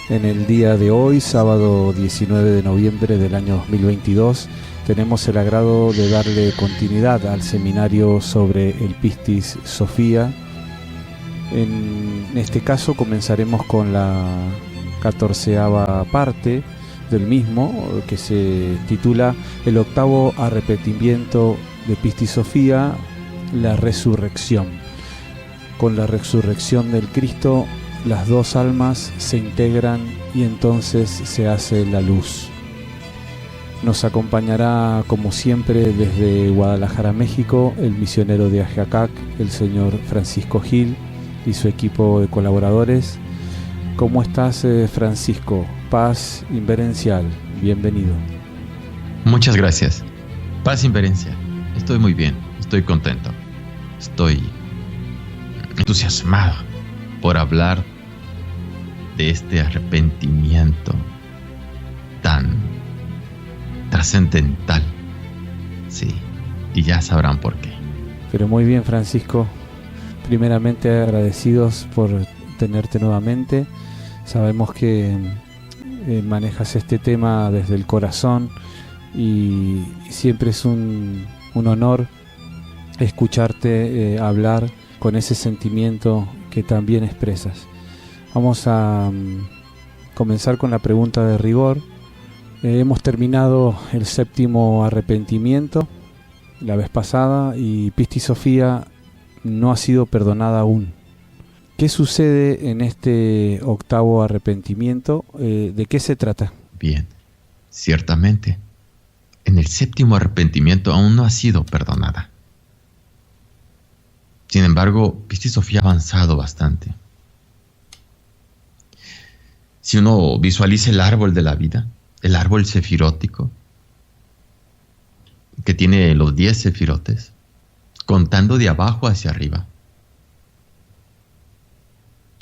En el día de hoy, sábado 19 de noviembre del año 2022, tenemos el agrado de darle continuidad al seminario sobre el Pistis Sophia. En este caso comenzaremos con la 14ª parte del mismo, que se titula El octavo arrepentimiento de Pistis Sophia, la resurrección. Con la resurrección del Cristo, las dos almas se integran y entonces se hace la luz. Nos acompañará, como siempre, desde Guadalajara, México, el misionero de Ajiacac, el señor Francisco Gil, y su equipo de colaboradores. ¿Cómo estás, Francisco? Paz inverencial, bienvenido. Muchas gracias. Paz inverencial. Estoy muy bien, estoy contento. Estoy entusiasmado por hablar de este arrepentimiento tan trascendental. Sí, y ya sabrán por qué. Pero muy bien, Francisco. Primeramente agradecidos por tenerte nuevamente. Sabemos que manejas este tema desde el corazón y siempre es un honor escucharte hablar con ese sentimiento que también expresas. Vamos a comenzar con la pregunta de rigor. Hemos terminado el 7º arrepentimiento la vez pasada y Pistis Sophia no ha sido perdonada aún. ¿Qué sucede en este 8º arrepentimiento? ¿De qué se trata? Bien, ciertamente, en el 7º arrepentimiento aún no ha sido perdonada. Sin embargo, Pistis Sophia ha avanzado bastante. Si uno visualiza el árbol de la vida, el árbol sefirótico, que tiene los 10 sefirotes, contando de abajo hacia arriba.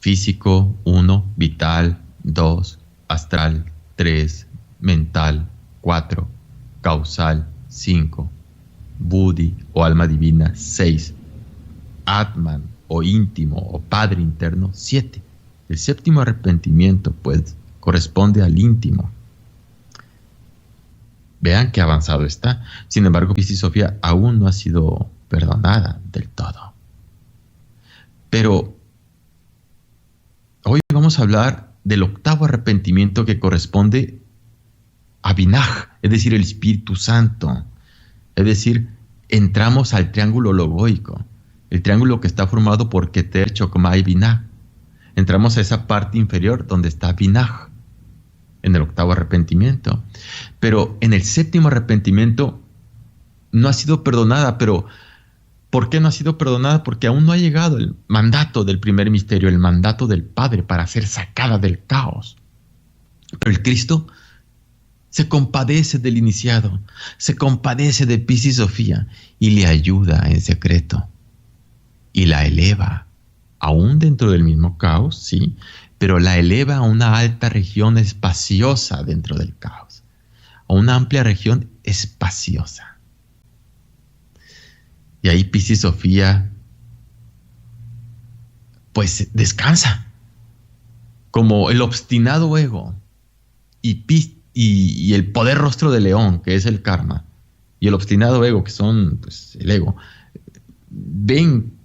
Físico, 1, vital, 2, astral, 3, mental, 4, causal, 5, buddhi o alma divina, 6, atman o íntimo o padre interno, 7. El 7º arrepentimiento, pues, corresponde al íntimo. Vean qué avanzado está. Sin embargo, Pistis Sophia aún no ha sido perdonada del todo. Pero hoy vamos a hablar del 8º arrepentimiento que corresponde a Binah, es decir, el Espíritu Santo. Es decir, entramos al triángulo logoico, el triángulo que está formado por Keter, Chokmah y Binah. Entramos a esa parte inferior donde está Binah, en el 8º arrepentimiento. Pero en el 7º arrepentimiento no ha sido perdonada. Pero ¿por qué no ha sido perdonada? Porque aún no ha llegado el mandato del primer misterio, el mandato del Padre para ser sacada del caos. Pero el Cristo se compadece del iniciado, se compadece de Pistis Sophia y le ayuda en secreto y la eleva, aún dentro del mismo caos, sí, pero la eleva a una alta región espaciosa dentro del caos, a una amplia región espaciosa. Y ahí Pistis Sophia pues descansa, como el obstinado ego y el poder rostro de león, que es el karma, y el obstinado ego, que son pues el ego, ven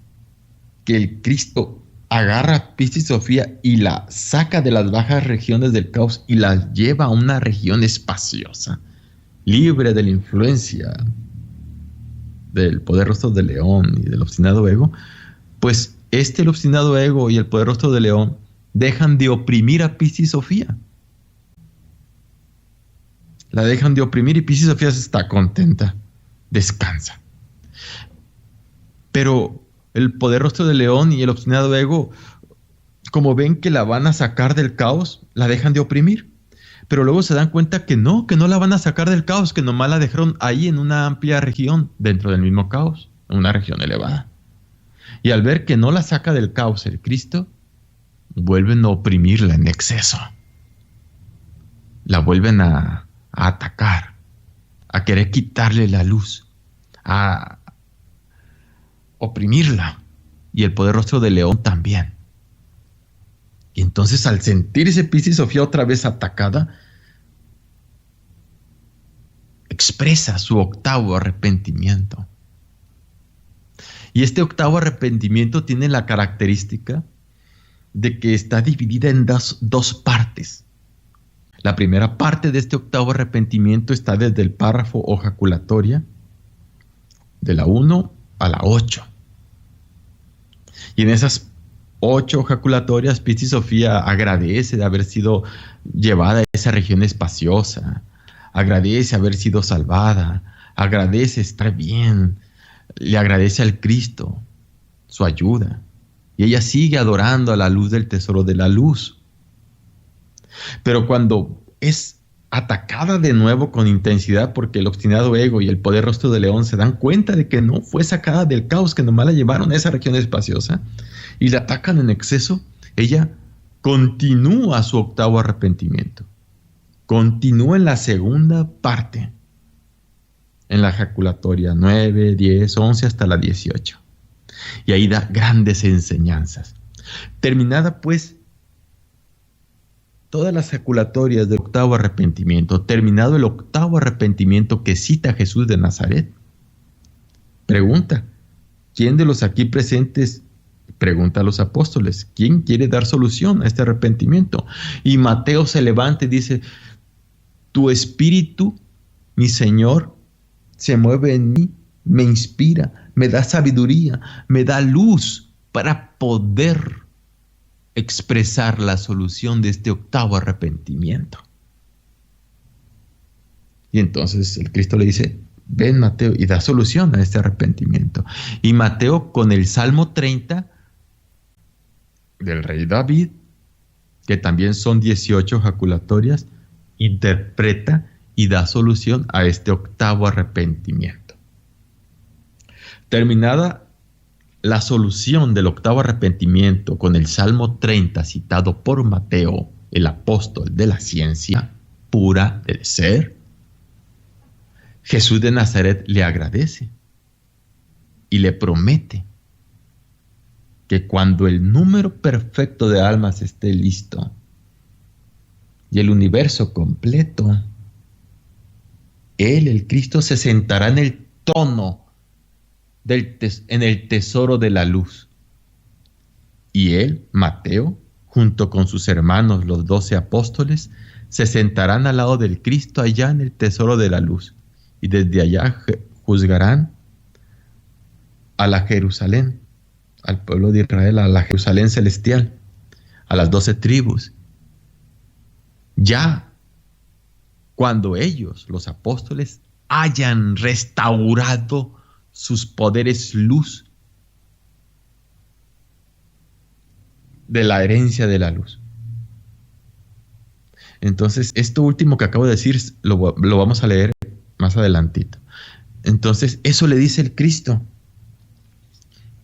que el Cristo agarra a Pistis Sophia y la saca de las bajas regiones del caos y la lleva a una región espaciosa, libre de la influencia del poder rostro de león y del obstinado ego. Pues el obstinado ego y el poder rostro de león dejan de oprimir a Pistis Sophia. La dejan de oprimir y Pistis Sophia está contenta, descansa. Pero el poder rostro de león y el obstinado ego, como ven que la van a sacar del caos, la dejan de oprimir. Pero luego se dan cuenta que no la van a sacar del caos, que nomás la dejaron ahí en una amplia región, dentro del mismo caos, en una región elevada. Y al ver que no la saca del caos el Cristo, vuelven a oprimirla en exceso. La vuelven a atacar, a querer quitarle la luz, a oprimirla, y el poder rostro de león también. Y entonces, al sentirse Piscis Sofía otra vez atacada, expresa su octavo arrepentimiento. Y este octavo arrepentimiento tiene la característica de que está dividida en dos partes. La primera parte de este octavo arrepentimiento está desde el párrafo o jaculatoria, de la 1 a la 8. Y en esas 8 jaculatorias, Piscis Sofía agradece de haber sido llevada a esa región espaciosa, agradece haber sido salvada, agradece estar bien, le agradece al Cristo su ayuda. Y ella sigue adorando a la luz del tesoro de la luz. Pero cuando es atacada de nuevo con intensidad porque el obstinado ego y el poder rostro de león se dan cuenta de que no fue sacada del caos, que nomás la llevaron a esa región espaciosa y la atacan en exceso, ella continúa su octavo arrepentimiento. Continúa en la segunda parte, en la jaculatoria 9, 10, 11 hasta la 18. Y ahí da grandes enseñanzas. Terminada pues todas las jaculatorias del octavo arrepentimiento, terminado el octavo arrepentimiento que cita Jesús de Nazaret, pregunta, ¿quién de los aquí presentes? Pregunta a los apóstoles, ¿quién quiere dar solución a este arrepentimiento? Y Mateo se levanta y dice, tu espíritu, mi Señor, se mueve en mí, me inspira, me da sabiduría, me da luz para poder expresar la solución de este octavo arrepentimiento. Y entonces el Cristo le dice, ven Mateo, y da solución a este arrepentimiento. Y Mateo, con el Salmo 30 del rey David, que también son 18 jaculatorias, interpreta y da solución a este octavo arrepentimiento. Terminada la solución del octavo arrepentimiento con el Salmo 30 citado por Mateo, el apóstol de la ciencia pura del ser, Jesús de Nazaret le agradece y le promete que cuando el número perfecto de almas esté listo y el universo completo, Él, el Cristo, se sentará en el trono en el tesoro de la luz. Y él, Mateo, junto con sus hermanos, los 12 apóstoles, se sentarán al lado del Cristo allá en el tesoro de la luz. Y desde allá juzgarán a la Jerusalén, al pueblo de Israel, a la Jerusalén celestial, a las 12 tribus. Ya cuando ellos, los apóstoles, hayan restaurado sus poderes luz de la herencia de la luz. Entonces, esto último que acabo de decir lo vamos a leer más adelantito. Entonces, eso le dice el Cristo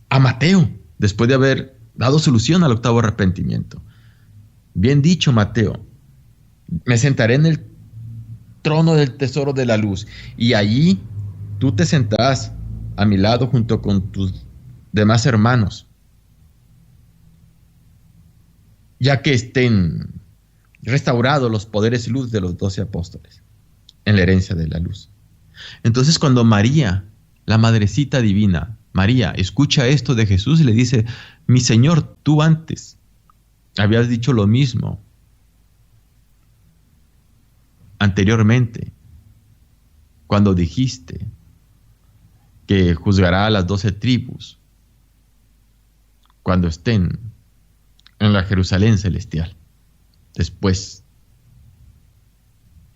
a Mateo, después de haber dado solución al octavo arrepentimiento. Bien dicho, Mateo, me sentaré en el trono del tesoro de la luz, y allí tú te sentarás a mi lado junto con tus demás hermanos, ya que estén restaurados los poderes luz de los 12 apóstoles en la herencia de la luz. Entonces, cuando María, la madrecita divina, María, escucha esto de Jesús y le dice, mi Señor, tú antes habías dicho lo mismo anteriormente, cuando dijiste que juzgará a las 12 tribus cuando estén en la Jerusalén celestial, después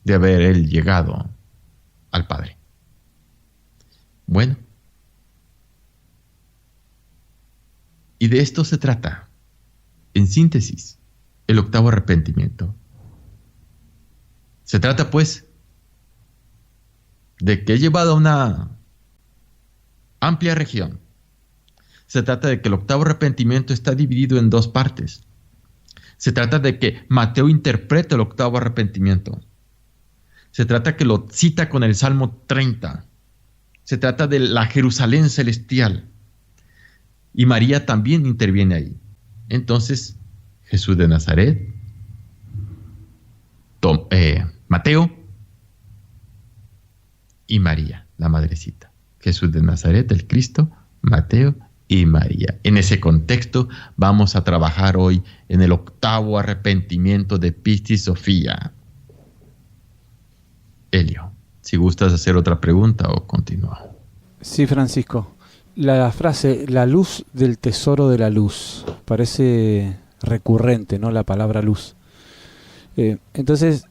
de haber él llegado al Padre. Bueno, y de esto se trata, en síntesis, el octavo arrepentimiento. Se trata, pues, de que he llevado a una amplia región. Se trata de que el octavo arrepentimiento está dividido en dos partes. Se trata de que Mateo interpreta el octavo arrepentimiento. Se trata que lo cita con el Salmo 30. Se trata de la Jerusalén celestial. Y María también interviene ahí. Entonces, Jesús de Nazaret, Mateo y María, la madrecita. Jesús de Nazaret, el Cristo, Mateo y María. En ese contexto vamos a trabajar hoy en el 8º arrepentimiento de Pistis Sophia. Elio, si gustas hacer otra pregunta o continúa. Sí, Francisco. La frase, la luz del tesoro de la luz, parece recurrente, ¿no? La palabra luz. Entonces,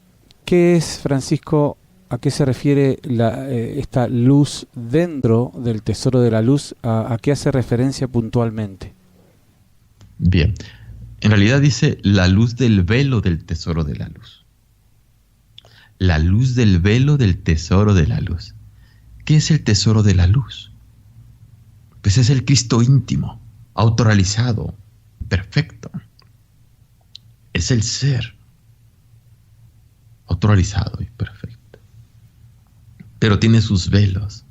¿qué es, Francisco, a qué se refiere esta luz dentro del tesoro de la luz? ¿A qué hace referencia puntualmente? Bien, en realidad dice la luz del velo del tesoro de la luz. La luz del velo del tesoro de la luz. ¿Qué es el tesoro de la luz? Pues es el Cristo íntimo, autorrealizado, perfecto. Es el ser autorrealizado y perfecto. Pero tiene sus velos.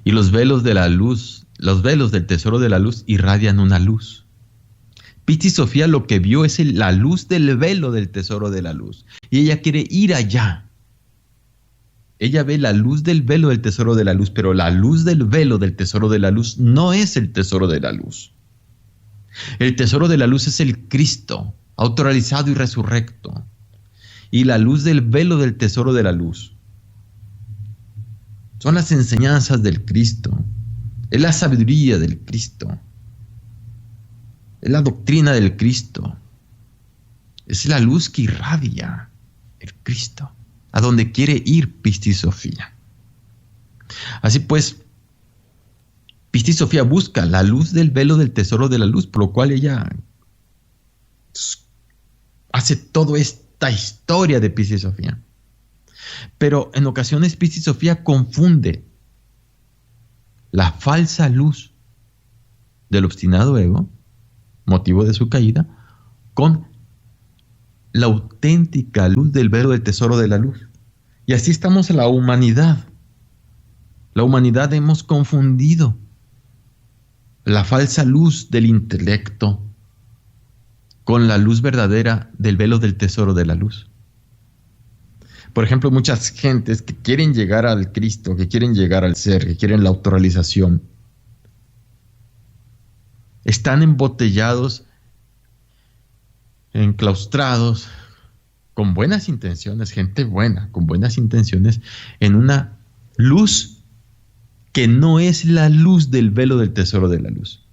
Y los velos de la luz, los velos del tesoro de la luz irradian una luz. Pistis Sophia lo que vio es la luz del velo del tesoro de la luz. Y ella quiere ir allá. Ella ve la luz del velo del tesoro de la luz, pero la luz del velo del tesoro de la luz no es el tesoro de la luz. El tesoro de la luz es el Cristo, autorrealizado y resurrecto. Y la luz del velo del tesoro de la luz son las enseñanzas del Cristo, es la sabiduría del Cristo, es la doctrina del Cristo, es la luz que irradia el Cristo, a donde quiere ir Pistis Sophia. Así pues, Pistis Sophia busca la luz del velo del tesoro de la luz, por lo cual ella hace toda esta historia de Pistis Sophia. Pero en ocasiones Pistis Sophia confunde la falsa luz del obstinado ego, motivo de su caída, con la auténtica luz del velo del tesoro de la luz. Y así estamos en la humanidad. La humanidad hemos confundido la falsa luz del intelecto con la luz verdadera del velo del tesoro de la luz. Por ejemplo, muchas gentes que quieren llegar al Cristo, que quieren llegar al ser, que quieren la autorrealización, están embotellados, enclaustrados, con buenas intenciones, gente buena, con buenas intenciones, en una luz que no es la luz del velo del tesoro de la luz.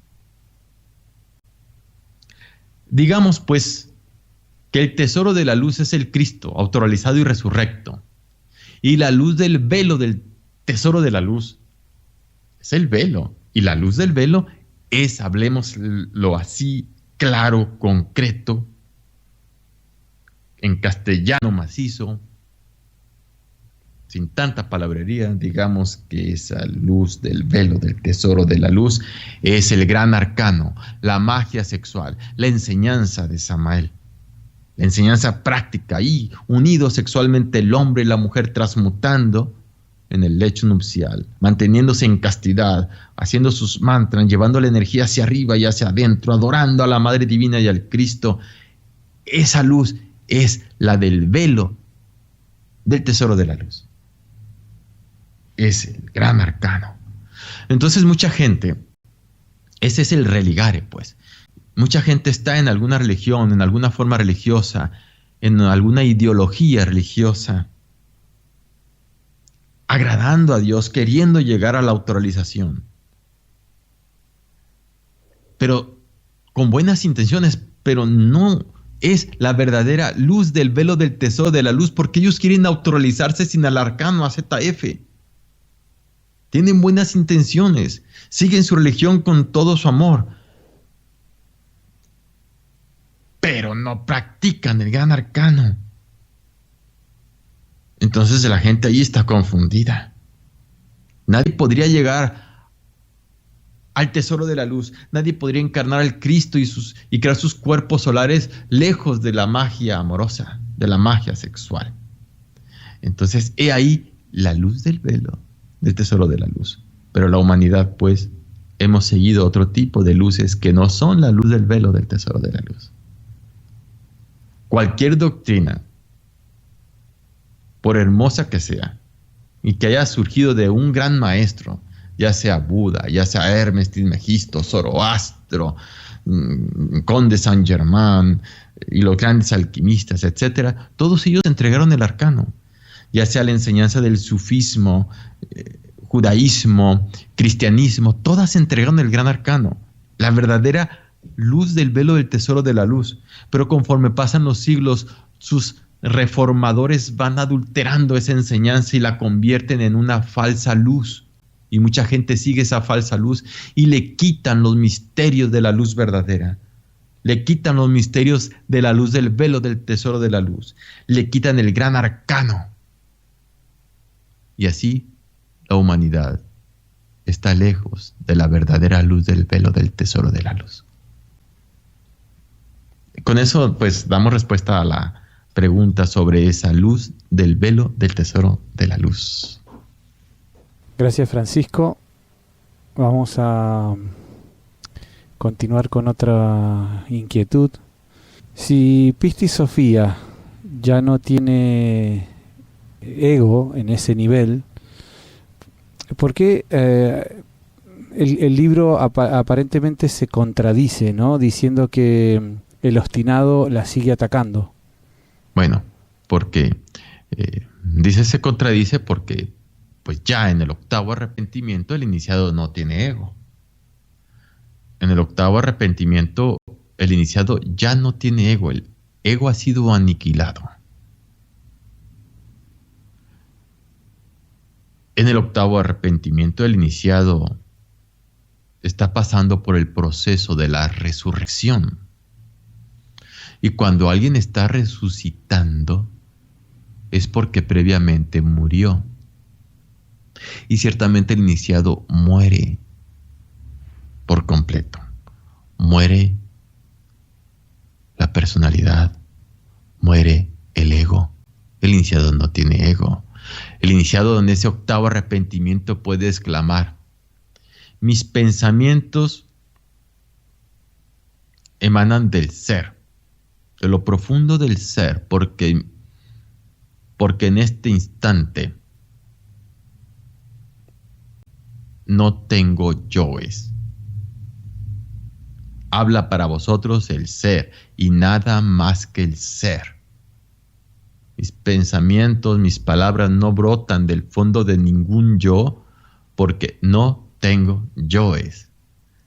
Digamos, pues, que el tesoro de la luz es el Cristo, autorrealizado y resurrecto. Y la luz del velo del tesoro de la luz es el velo. Y la luz del velo es, hablemoslo así, claro, concreto, en castellano macizo, sin tanta palabrería, digamos que esa luz del velo del tesoro de la luz es el gran arcano, la magia sexual, la enseñanza de Samael, la enseñanza práctica, y unido sexualmente el hombre y la mujer, transmutando en el lecho nupcial, manteniéndose en castidad, haciendo sus mantras, llevando la energía hacia arriba y hacia adentro, adorando a la Madre Divina y al Cristo. Esa luz es la del velo del tesoro de la luz. Es el gran arcano. Entonces mucha gente, ese es el religare, pues. Mucha gente está en alguna religión, en alguna forma religiosa, en alguna ideología religiosa, agradando a Dios, queriendo llegar a la autorrealización, pero con buenas intenciones, pero no es la verdadera luz del velo del tesoro de la luz, porque ellos quieren autorrealizarse sin el arcano AZF. Tienen buenas intenciones, siguen su religión con todo su amor, pero no practican el gran arcano. Entonces la gente ahí está confundida. Nadie podría llegar al tesoro de la luz. Nadie podría encarnar al Cristo y crear sus cuerpos solares lejos de la magia amorosa, de la magia sexual. Entonces, he ahí la luz del velo del tesoro de la luz. Pero la humanidad, pues, hemos seguido otro tipo de luces que no son la luz del velo del tesoro de la luz. Cualquier doctrina, por hermosa que sea, y que haya surgido de un gran maestro, ya sea Buda, ya sea Hermes Trismegisto, Zoroastro, Conde Saint Germain y los grandes alquimistas, etcétera, todos ellos entregaron el arcano, ya sea la enseñanza del sufismo, judaísmo, cristianismo, todas entregaron el gran arcano, la verdadera luz del velo del tesoro de la luz. Pero conforme pasan los siglos, sus reformadores van adulterando esa enseñanza y la convierten en una falsa luz. Y mucha gente sigue esa falsa luz y le quitan los misterios de la luz verdadera. Le quitan los misterios de la luz del velo del tesoro de la luz. Le quitan el gran arcano. Y así la humanidad está lejos de la verdadera luz del velo del tesoro de la luz. Con eso, pues, damos respuesta a la pregunta sobre esa luz del velo del tesoro de la luz. Gracias, Francisco. Vamos a continuar con otra inquietud. Si Pistis Sophia ya no tiene ego en ese nivel, ¿por qué el libro aparentemente se contradice, ¿no? Diciendo que el obstinado la sigue atacando. Bueno, porque dice se contradice porque pues ya en el octavo arrepentimiento el iniciado no tiene ego. En el octavo arrepentimiento el iniciado ya no tiene ego, el ego ha sido aniquilado. En el octavo arrepentimiento el iniciado está pasando por el proceso de la resurrección. Y cuando alguien está resucitando es porque previamente murió. Y ciertamente el iniciado muere por completo. Muere la personalidad, muere el ego. El iniciado no tiene ego. El iniciado en ese octavo arrepentimiento puede exclamar: mis pensamientos emanan del ser, de lo profundo del ser, porque en este instante no tengo yoes. Habla para vosotros el ser y nada más que el ser. Mis pensamientos, mis palabras no brotan del fondo de ningún yo porque no tengo yoes.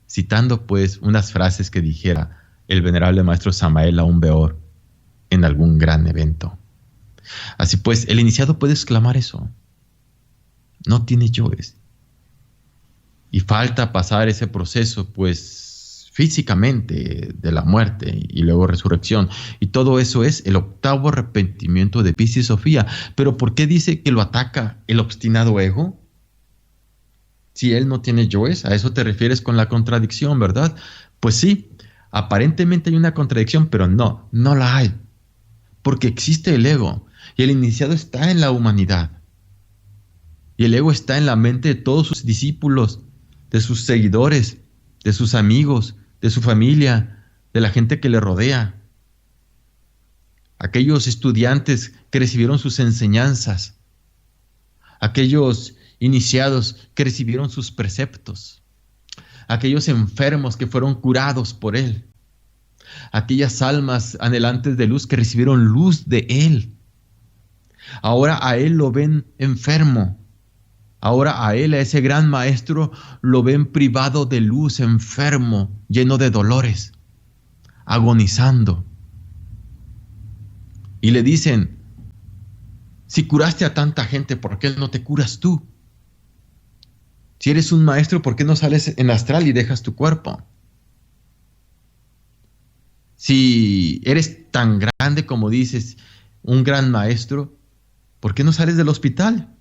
Citando pues unas frases que dijera el venerable maestro Samael Aun Weor en algún gran evento. Así pues, el iniciado puede exclamar eso. No tiene yoes. Y falta pasar ese proceso, pues, físicamente de la muerte y luego resurrección. Y todo eso es el octavo arrepentimiento de Pistis Sophia. Pero ¿por qué dice que lo ataca el obstinado ego? Si él no tiene yoes, a eso te refieres con la contradicción, ¿verdad? Pues sí, aparentemente hay una contradicción, pero no la hay. Porque existe el ego. Y el iniciado está en la humanidad. Y el ego está en la mente de todos sus discípulos, de sus seguidores, de sus amigos, de su familia, de la gente que le rodea. Aquellos estudiantes que recibieron sus enseñanzas. Aquellos iniciados que recibieron sus preceptos. Aquellos enfermos que fueron curados por él. Aquellas almas anhelantes de luz que recibieron luz de él. Ahora a él lo ven enfermo. Ahora a él, a ese gran maestro, lo ven privado de luz, enfermo, lleno de dolores, agonizando. Y le dicen: si curaste a tanta gente, ¿por qué no te curas tú? Si eres un maestro, ¿por qué no sales en astral y dejas tu cuerpo? Si eres tan grande como dices, un gran maestro, ¿por qué no sales del hospital?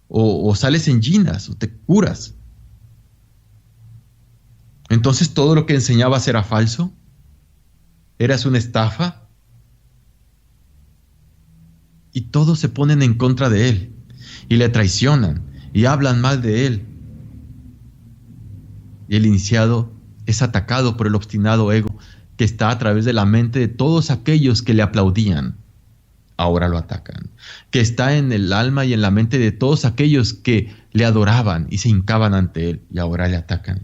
O sales en ginas, o te curas. Entonces, ¿todo lo que enseñabas era falso? ¿Eras una estafa? Y todos se ponen en contra de él, y le traicionan, y hablan mal de él. Y el iniciado es atacado por el obstinado ego que está a través de la mente de todos aquellos que le aplaudían. Ahora lo atacan. Que está en el alma y en la mente de todos aquellos que le adoraban y se hincaban ante él, y ahora le atacan.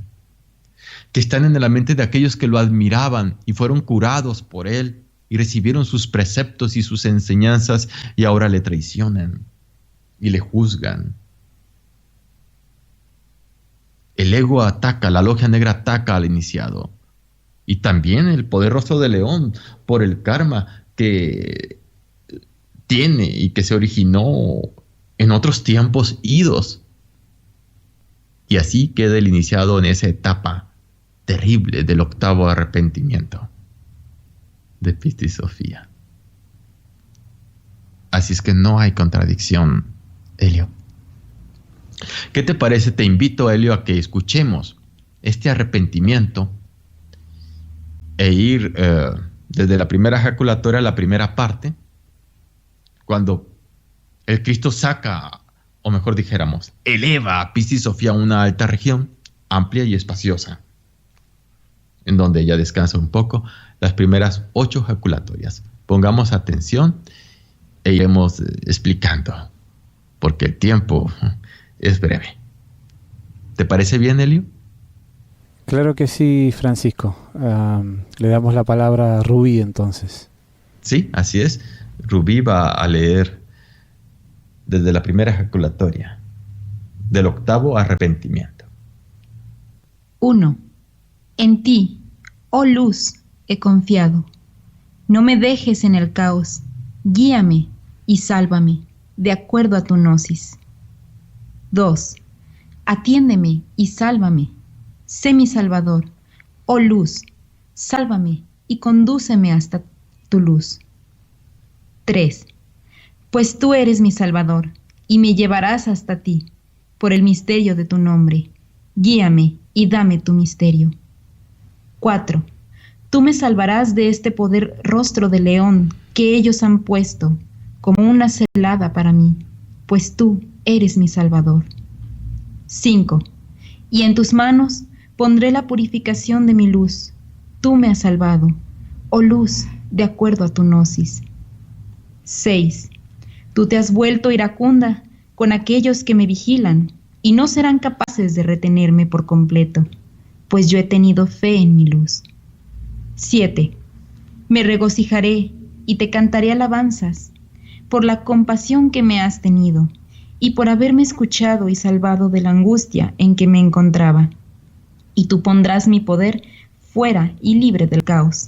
Que están en la mente de aquellos que lo admiraban y fueron curados por él y recibieron sus preceptos y sus enseñanzas, y ahora le traicionan y le juzgan. El ego ataca, la logia negra ataca al iniciado. Y también el poder rostro de león por el karma que tiene y que se originó en otros tiempos idos. Y así queda el iniciado en esa etapa terrible del octavo arrepentimiento de Piscis Sophia. Así es que no hay contradicción, Helio. ¿Qué te parece? Te invito, Helio, a que escuchemos este arrepentimiento e ir desde la primera ejaculatoria a la primera parte, cuando el Cristo saca, o mejor dijéramos, eleva a Piscis Sophia a una alta región, amplia y espaciosa, en donde ella descansa un poco, las primeras 8 ejaculatorias. Pongamos atención e iremos explicando, porque el tiempo es breve. ¿Te parece bien, Helio? Claro que sí, Francisco. Le damos la palabra a Rubí entonces. Sí, así es. Rubí va a leer desde la primera ejaculatoria del octavo arrepentimiento. 1. En ti, oh luz, he confiado. No me dejes en el caos. Guíame y sálvame, de acuerdo a tu gnosis. 2. Atiéndeme y sálvame. Sé mi salvador. Oh luz, sálvame y condúceme hasta tu luz. 3. Pues tú eres mi salvador y me llevarás hasta ti, por el misterio de tu nombre. Guíame y dame tu misterio. 4. Tú me salvarás de este poder rostro de león que ellos han puesto como una celada para mí, pues tú eres mi salvador. 5. Y en tus manos pondré la purificación de mi luz. Tú me has salvado, oh luz, de acuerdo a tu gnosis. 6. Tú te has vuelto iracunda con aquellos que me vigilan y no serán capaces de retenerme por completo, pues yo he tenido fe en mi luz. 7. Me regocijaré y te cantaré alabanzas por la compasión que me has tenido y por haberme escuchado y salvado de la angustia en que me encontraba. Y tú pondrás mi poder fuera y libre del caos.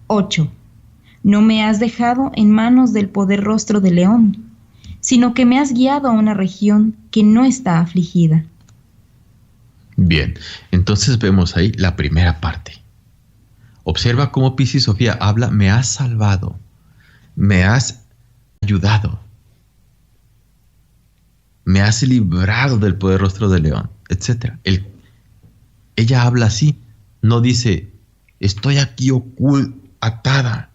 8. No me has dejado en manos del poder rostro de león, sino que me has guiado a una región que no está afligida. Bien, entonces vemos ahí la primera parte. Observa cómo Piscis Sophia habla: me has salvado, me has ayudado, me has librado del poder rostro de león, etc. Ella habla así, no dice: estoy aquí atada,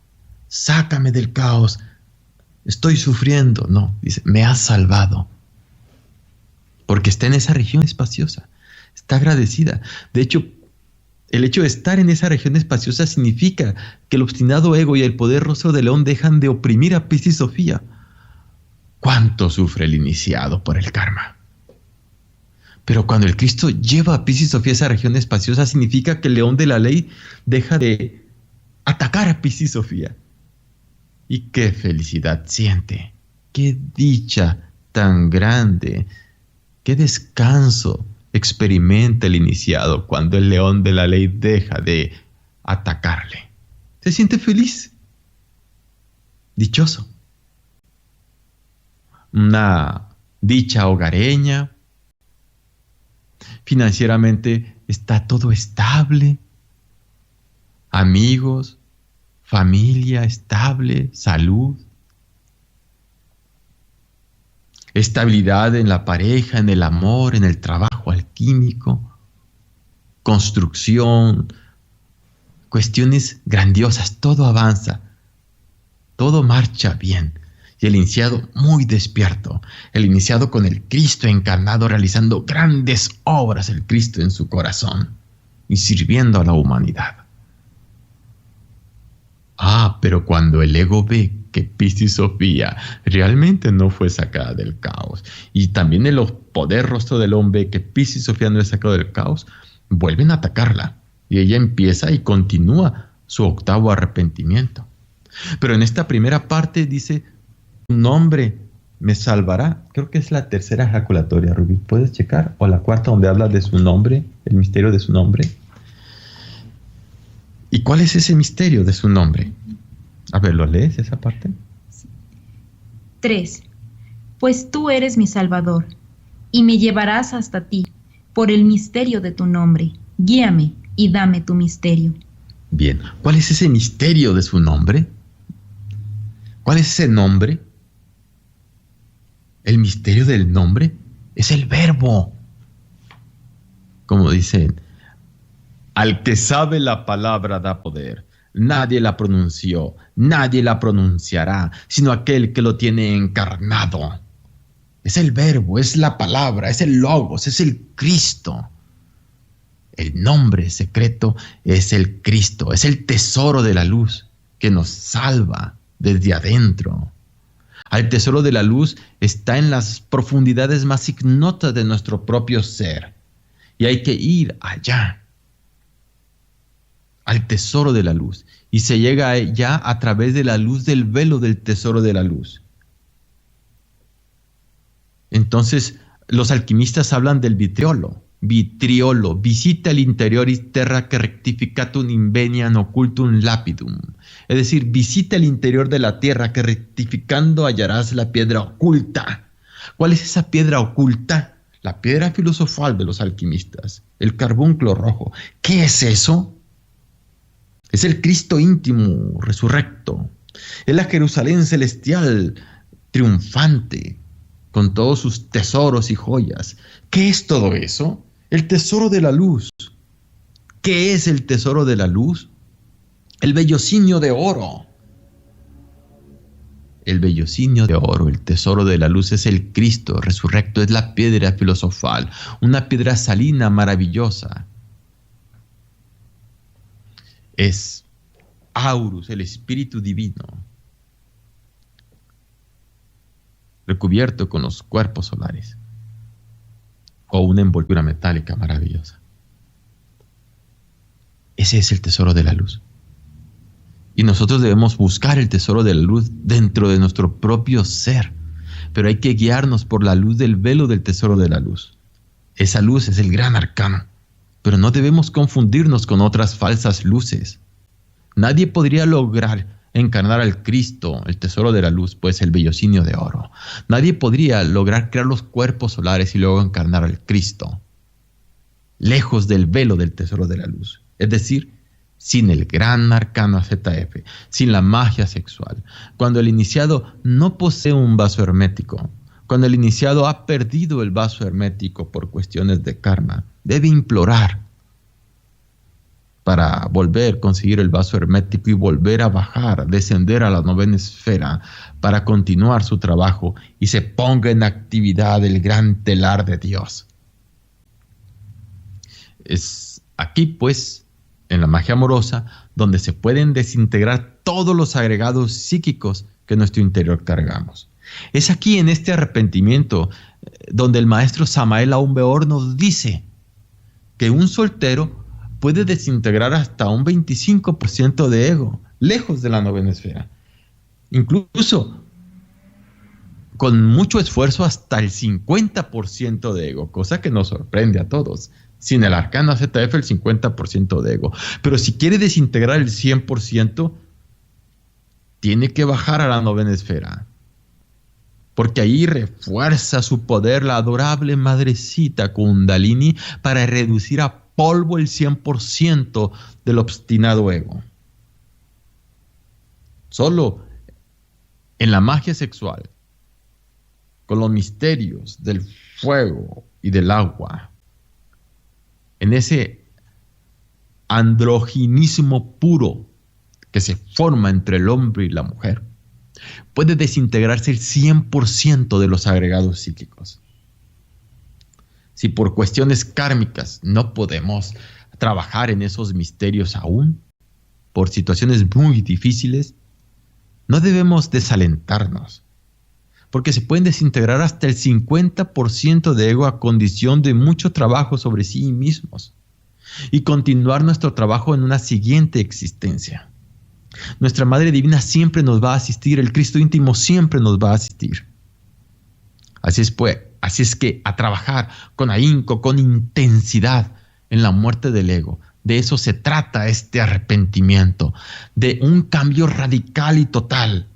sácame del caos, estoy sufriendo. No, dice: me has salvado, porque está en esa región espaciosa, está agradecida. De hecho, el hecho de estar en esa región espaciosa significa que el obstinado ego y el poder rostro de león dejan de oprimir a Piscis Sophia. ¿Cuánto sufre el iniciado por el karma? Pero cuando el Cristo lleva a Piscis Sophia a esa región espaciosa, significa que el león de la ley deja de atacar a Piscis Sophia. Y qué felicidad siente, qué dicha tan grande, qué descanso experimenta el iniciado cuando el león de la ley deja de atacarle. Se siente feliz, dichoso. Una dicha hogareña. Financieramente está todo estable. Amigos, familia estable, salud. Estabilidad en la pareja, en el amor, en el trabajo alquímico, construcción, cuestiones grandiosas, todo avanza, todo marcha bien. y el iniciado muy despierto, el iniciado con el Cristo encarnado realizando grandes obras, el Cristo en su corazón y sirviendo a la humanidad. Pero cuando el ego ve que Piscis Sofía realmente no fue sacada del caos, y también el poder rostro del hombre que Piscis Sofía no es sacado del caos, vuelven a atacarla, y ella empieza y continúa su octavo arrepentimiento. Pero en esta primera parte dice, tu nombre me salvará. Creo que es la tercera ejaculatoria, Rubí. ¿Puedes checar? O la cuarta, donde habla de su nombre, el misterio de su nombre. ¿Y cuál es ese misterio de su nombre? A ver, ¿lo lees esa parte? 3. Pues tú eres mi Salvador, y me llevarás hasta ti, por el misterio de tu nombre. Guíame y dame tu misterio. Bien, ¿cuál es ese misterio de su nombre? ¿Cuál es ese nombre? El misterio del nombre es el verbo. Como dicen, al que sabe la palabra da poder. Nadie la pronunció, nadie la pronunciará, sino aquel que lo tiene encarnado. Es el verbo, es la palabra, es el logos, es el Cristo. El nombre secreto es el Cristo, es el tesoro de la luz que nos salva desde adentro. El tesoro de la luz está en las profundidades más ignotas de nuestro propio ser. Y hay que ir allá, al tesoro de la luz. Y se llega allá a través de la luz del velo del tesoro de la luz. Entonces, los alquimistas hablan del vitriolo. Vitriolo, visita el interioris terra que rectificatum inveniam occultum lapidum. Es decir, visita el interior de la tierra que rectificando hallarás la piedra oculta. ¿Cuál es esa piedra oculta? La piedra filosofal de los alquimistas, el carbunclo rojo. ¿Qué es eso? Es el Cristo íntimo, resurrecto. Es la Jerusalén celestial, triunfante, con todos sus tesoros y joyas. ¿Qué es todo eso? El tesoro de la luz. ¿Qué es el tesoro de la luz? El vellocinio de oro. El vellocinio de oro, el tesoro de la luz, es el Cristo resurrecto, es la piedra filosofal, una piedra salina maravillosa. Es Aurus, el espíritu divino, recubierto con los cuerpos solares, o una envoltura metálica maravillosa. Ese es el tesoro de la luz. Y nosotros debemos buscar el tesoro de la luz dentro de nuestro propio ser. Pero hay que guiarnos por la luz del velo del tesoro de la luz. Esa luz es el gran arcano. Pero no debemos confundirnos con otras falsas luces. Nadie podría lograr encarnar al Cristo, el tesoro de la luz, pues el vellocinio de oro. Nadie podría lograr crear los cuerpos solares y luego encarnar al Cristo, lejos del velo del tesoro de la luz. Es decir, sin el gran arcano ZF, sin la magia sexual. Cuando el iniciado no posee un vaso hermético, cuando el iniciado ha perdido el vaso hermético por cuestiones de karma, debe implorar para volver a conseguir el vaso hermético y volver a bajar, descender a la novena esfera para continuar su trabajo y se ponga en actividad el gran telar de Dios. Es aquí, pues, en la magia amorosa, donde se pueden desintegrar todos los agregados psíquicos que en nuestro interior cargamos. Es aquí, en este arrepentimiento, donde el maestro Samael Aun Weor nos dice que un soltero puede desintegrar hasta un 25% de ego, lejos de la novena esfera. Incluso, con mucho esfuerzo, hasta el 50% de ego, cosa que nos sorprende a todos. Sin el arcano ZF, el 50% de ego. Pero si quiere desintegrar el 100%, tiene que bajar a la novena esfera. Porque ahí refuerza su poder la adorable madrecita Kundalini para reducir a polvo el 100% del obstinado ego. Solo en la magia sexual, con los misterios del fuego y del agua, en ese androginismo puro que se forma entre el hombre y la mujer, puede desintegrarse el 100% de los agregados psíquicos. Si por cuestiones kármicas no podemos trabajar en esos misterios aún, por situaciones muy difíciles, no debemos desalentarnos, porque se pueden desintegrar hasta el 50% de ego a condición de mucho trabajo sobre sí mismos y continuar nuestro trabajo en una siguiente existencia. Nuestra Madre Divina siempre nos va a asistir, el Cristo íntimo siempre nos va a asistir. Así es que a trabajar con ahínco, con intensidad en la muerte del ego. De eso se trata este arrepentimiento, de un cambio radical y total,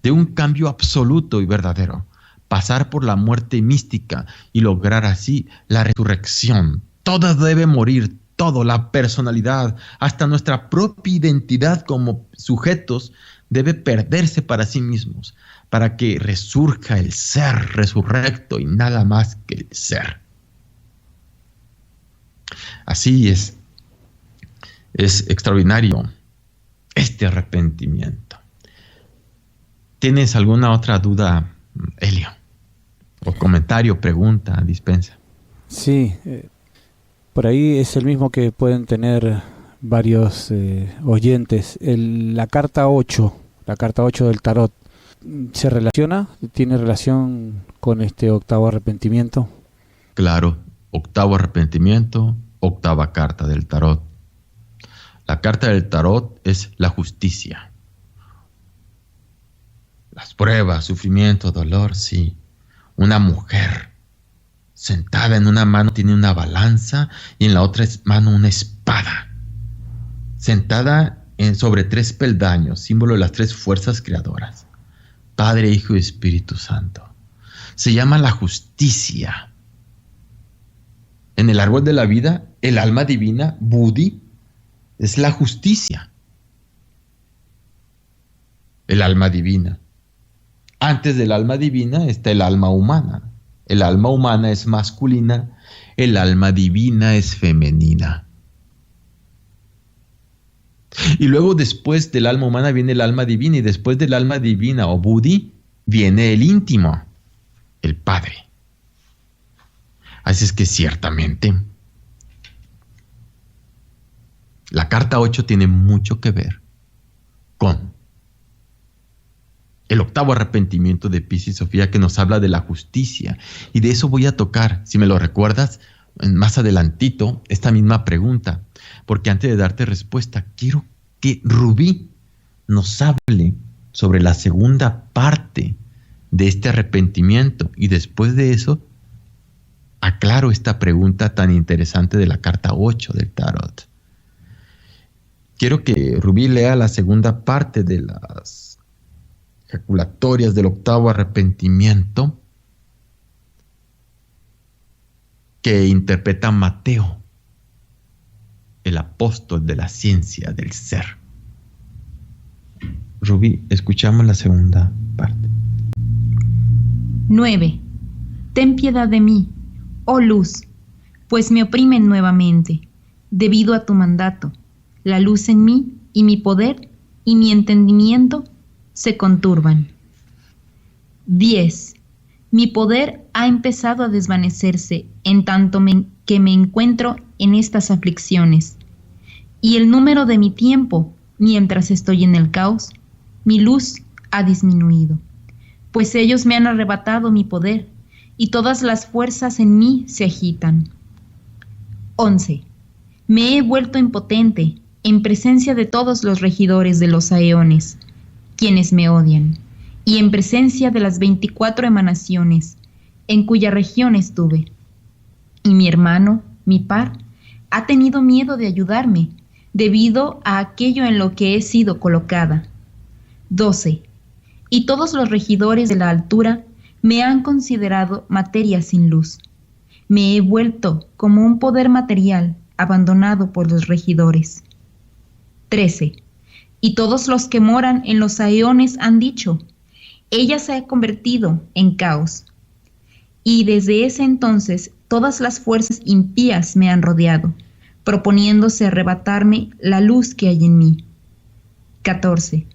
de un cambio absoluto y verdadero. Pasar por la muerte mística y lograr así la resurrección. Todo debe morir, todo, la personalidad, hasta nuestra propia identidad como sujetos debe perderse para sí mismos, para que resurja el ser resurrecto y nada más que el ser. Así es extraordinario este arrepentimiento. ¿Tienes alguna otra duda, Helio? ¿O comentario, pregunta, dispensa? Sí, por ahí es el mismo que pueden tener varios oyentes. La carta 8 del tarot, ¿se relaciona? ¿Tiene relación con este octavo arrepentimiento? Claro, octavo arrepentimiento, octava carta del tarot. La carta del tarot es la justicia. Las pruebas, sufrimiento, dolor, sí. Una mujer sentada en una mano tiene una balanza y en la otra mano una espada. Sentada sobre 3 peldaños, símbolo de las 3 fuerzas creadoras. Padre, Hijo y Espíritu Santo. Se llama la justicia. En el árbol de la vida, el alma divina, Buddhi, es la justicia. El alma divina. Antes del alma divina está el alma humana. El alma humana es masculina, el alma divina es femenina. Y luego después del alma humana viene el alma divina, y después del alma divina o Buddhi viene el íntimo, el Padre. Así es que ciertamente la carta 8 tiene mucho que ver con el octavo arrepentimiento de Piscis Sofía, que nos habla de la justicia. Y de eso voy a tocar, si me lo recuerdas, más adelantito, esta misma pregunta. Porque antes de darte respuesta, quiero que Rubí nos hable sobre la segunda parte de este arrepentimiento. Y después de eso, aclaro esta pregunta tan interesante de la carta 8 del tarot. Quiero que Rubí lea la segunda parte de las ejaculatorias del octavo arrepentimiento que interpreta Mateo, el apóstol de la ciencia del ser. Rubí, escuchamos la segunda parte. 9. Ten piedad de mí, oh luz, pues me oprimen nuevamente, debido a tu mandato. La luz en mí y mi poder y mi entendimiento se conturban. 10. Mi poder ha empezado a desvanecerse en tanto que me encuentro en estas aflicciones, y el número de mi tiempo, mientras estoy en el caos, mi luz ha disminuido, pues ellos me han arrebatado mi poder, y todas las fuerzas en mí se agitan. 11. Me he vuelto impotente en presencia de todos los regidores de los aeones, quienes me odian, y en presencia de las 24 emanaciones, en cuya región estuve. Y mi hermano, mi par, ha tenido miedo de ayudarme, debido a aquello en lo que he sido colocada. 12. Y todos los regidores de la altura me han considerado materia sin luz. Me he vuelto como un poder material abandonado por los regidores. 13. Y todos los que moran en los aeones han dicho, ella se ha convertido en caos. Y desde ese entonces todas las fuerzas impías me han rodeado, proponiéndose arrebatarme la luz que hay en mí. 14.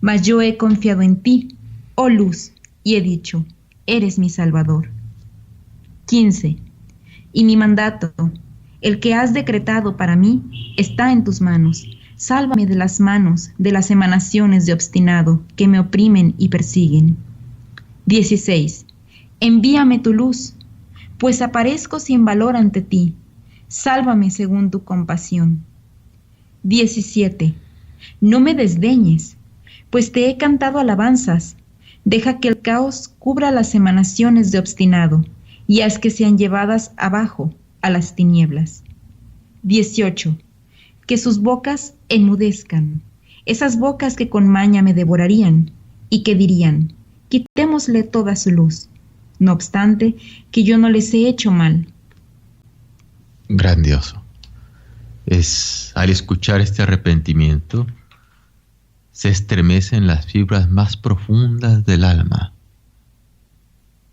Mas yo he confiado en ti, oh luz, y he dicho, eres mi Salvador. 15. Y mi mandato, el que has decretado para mí, está en tus manos. Sálvame de las manos de las emanaciones de obstinado que me oprimen y persiguen. 16. Envíame tu luz, pues aparezco sin valor ante ti. Sálvame según tu compasión. 17. No me desdeñes, pues te he cantado alabanzas. Deja que el caos cubra las emanaciones de obstinado y haz que sean llevadas abajo a las tinieblas. 18. Que sus bocas enmudezcan, esas bocas que con maña me devorarían y que dirían, quitémosle toda su luz, no obstante que yo no les he hecho mal. Grandioso. Al escuchar este arrepentimiento, se estremecen las fibras más profundas del alma,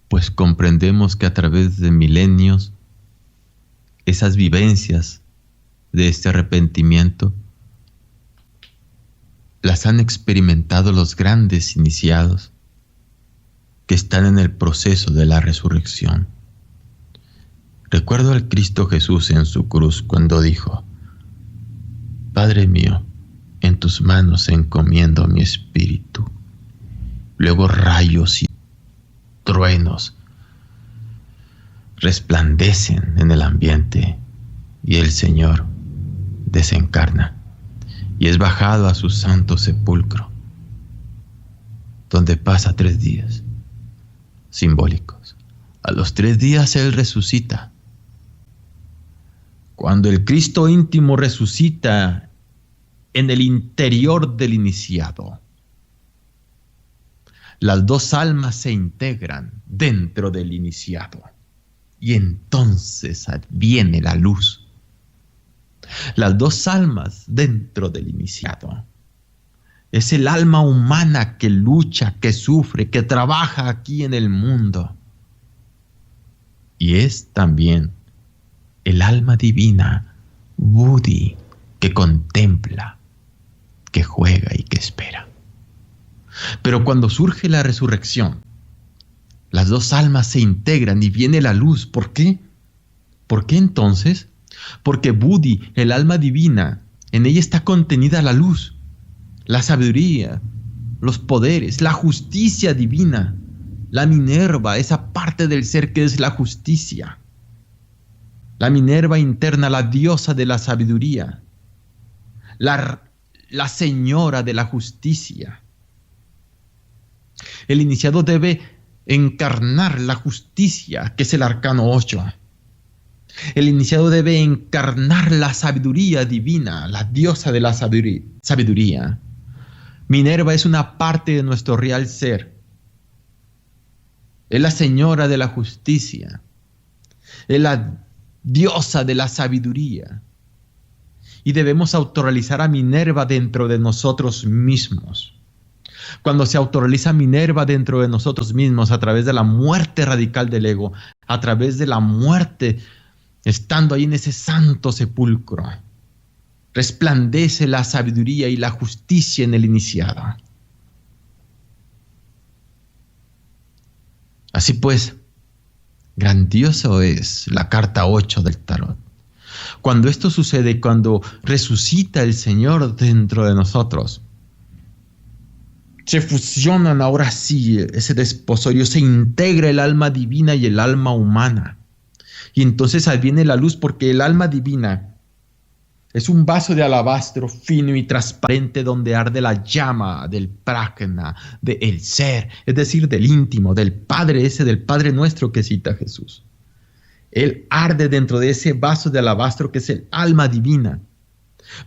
pues comprendemos que a través de milenios, esas vivencias de este arrepentimiento las han experimentado los grandes iniciados que están en el proceso de la resurrección. Recuerdo al Cristo Jesús en su cruz cuando dijo, Padre mío, en tus manos encomiendo mi espíritu. Luego rayos y truenos resplandecen en el ambiente y el Señor desencarna y es bajado a su santo sepulcro, donde pasa 3 días simbólicos. A los 3 días Él resucita. Cuando el Cristo íntimo resucita en el interior del iniciado, las 2 almas se integran dentro del iniciado y entonces viene la luz. Las 2 almas dentro del iniciado es el alma humana que lucha, que sufre, que trabaja aquí en el mundo, y es también el alma divina, Buddhi, que contempla, que juega y que espera. Pero cuando surge la resurrección, las 2 almas se integran y viene la luz. ¿Por qué? ¿Por qué entonces? Porque Buddhi, el alma divina, en ella está contenida la luz, la sabiduría, los poderes, la justicia divina, la Minerva, esa parte del ser que es la justicia. La Minerva interna, la diosa de la sabiduría, la señora de la justicia. El iniciado debe encarnar la justicia, que es el arcano 8. El iniciado debe encarnar la sabiduría divina, la diosa de la sabiduría. Minerva es una parte de nuestro real ser. Es la señora de la justicia. Es la diosa de la sabiduría. Y debemos autorrealizar a Minerva dentro de nosotros mismos. Cuando se autorrealiza Minerva dentro de nosotros mismos a través de la muerte radical del ego, a través de la muerte estando ahí en ese santo sepulcro, resplandece la sabiduría y la justicia en el iniciado. Así pues, grandioso es la carta 8 del tarot. Cuando esto sucede, cuando resucita el Señor dentro de nosotros, se fusionan ahora sí ese desposorio, se integra el alma divina y el alma humana. Y entonces adviene la luz, porque el alma divina es un vaso de alabastro fino y transparente donde arde la llama del prajna, del ser, es decir, del íntimo, del Padre, ese del Padre nuestro que cita Jesús. Él arde dentro de ese vaso de alabastro que es el alma divina.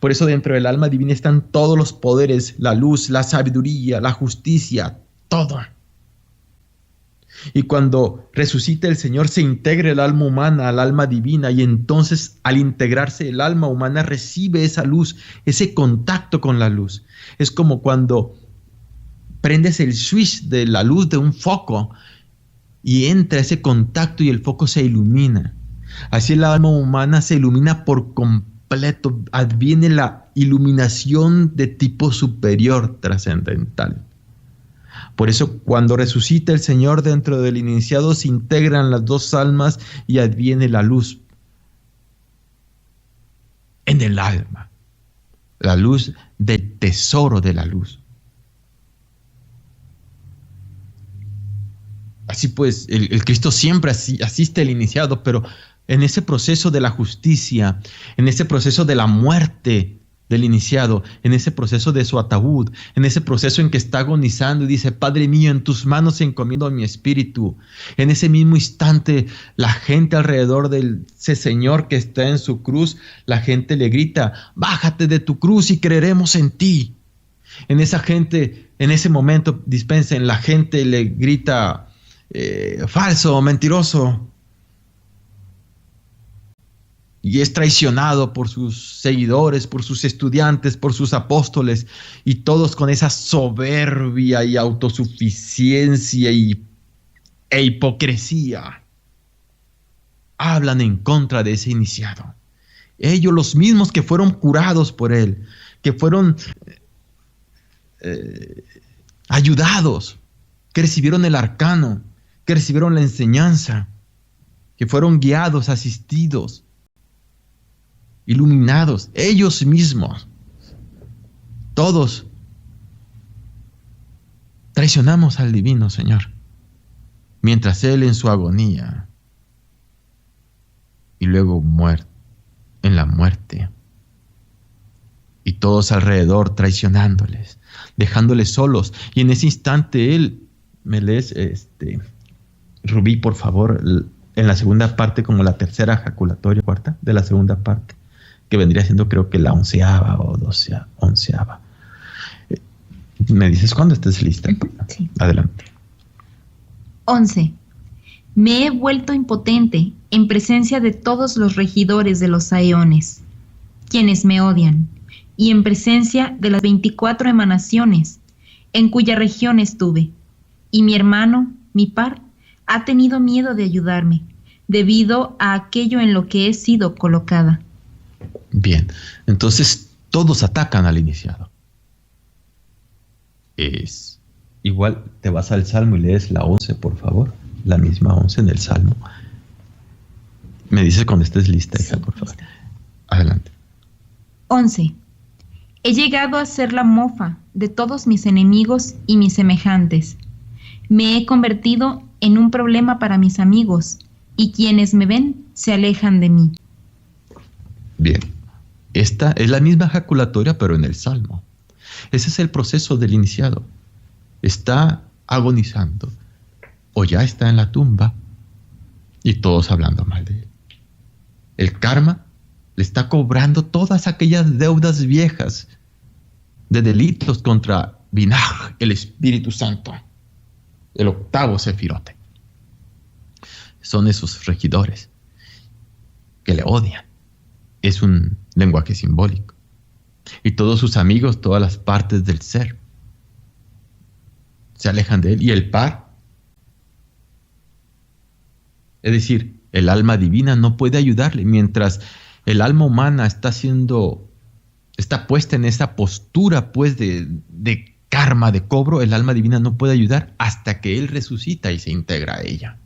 Por eso dentro del alma divina están todos los poderes, la luz, la sabiduría, la justicia, todo. Y cuando resucita el Señor, se integra el alma humana al alma divina, y entonces al integrarse el alma humana recibe esa luz, ese contacto con la luz. Es como cuando prendes el switch de la luz de un foco y entra ese contacto y el foco se ilumina. Así el alma humana se ilumina por completo completo, adviene la iluminación de tipo superior trascendental. Por eso, cuando resucita el Señor dentro del iniciado, se integran las dos almas y adviene la luz en el alma, la luz del tesoro de la luz. Así pues, el Cristo siempre asiste al iniciado, pero en ese proceso de la justicia, en ese proceso de la muerte del iniciado, en ese proceso de su ataúd, en ese proceso en que está agonizando y dice: Padre mío, en tus manos encomiendo mi espíritu. En ese mismo instante, la gente alrededor de ese Señor que está en su cruz, la gente le grita: bájate de tu cruz y creeremos en ti. En esa gente, en ese momento, dispensen, la gente le grita: falso, mentiroso. Y es traicionado por sus seguidores, por sus estudiantes, por sus apóstoles, y todos con esa soberbia y autosuficiencia e hipocresía hablan en contra de ese iniciado. Ellos, los mismos que fueron curados por él, que fueron ayudados, que recibieron el arcano, que recibieron la enseñanza, que fueron guiados, asistidos, iluminados, ellos mismos, todos traicionamos al divino Señor, mientras Él en su agonía y luego en la muerte, y todos alrededor traicionándoles, dejándoles solos, y en ese instante Él, ¿me lees, Rubí, por favor, en la segunda parte, como la tercera ejaculatoria, cuarta de la segunda parte, que vendría siendo, creo que la 11ª o 11ª. ¿Me dices cuándo estés lista? Sí. Adelante. 11. Me he vuelto impotente en presencia de todos los regidores de los aeones, quienes me odian, y en presencia de las 24 emanaciones, en cuya región estuve, y mi hermano, mi par, ha tenido miedo de ayudarme, debido a aquello en lo que he sido colocada. Bien, entonces todos atacan al iniciado. Es igual, te vas al Salmo y lees la 11, por favor, la misma 11 en el Salmo. Me dices cuando estés lista, hija, por favor. Adelante. 11. He llegado a ser la mofa de todos mis enemigos y mis semejantes. Me he convertido en un problema para mis amigos, y quienes me ven se alejan de mí. Bien, esta es la misma ejaculatoria, pero en el Salmo. Ese es el proceso del iniciado. Está agonizando, o ya está en la tumba, y todos hablando mal de él. El karma le está cobrando todas aquellas deudas viejas de delitos contra Binah, el Espíritu Santo, el octavo sefirote. Son esos regidores que le odian. Es un lenguaje simbólico. Y todos sus amigos, todas las partes del ser, se alejan de él. Y el par, es decir, el alma divina no puede ayudarle. Mientras el alma humana está puesta en esa postura pues de karma, de cobro, el alma divina no puede ayudar hasta que él resucita y se integra a ella.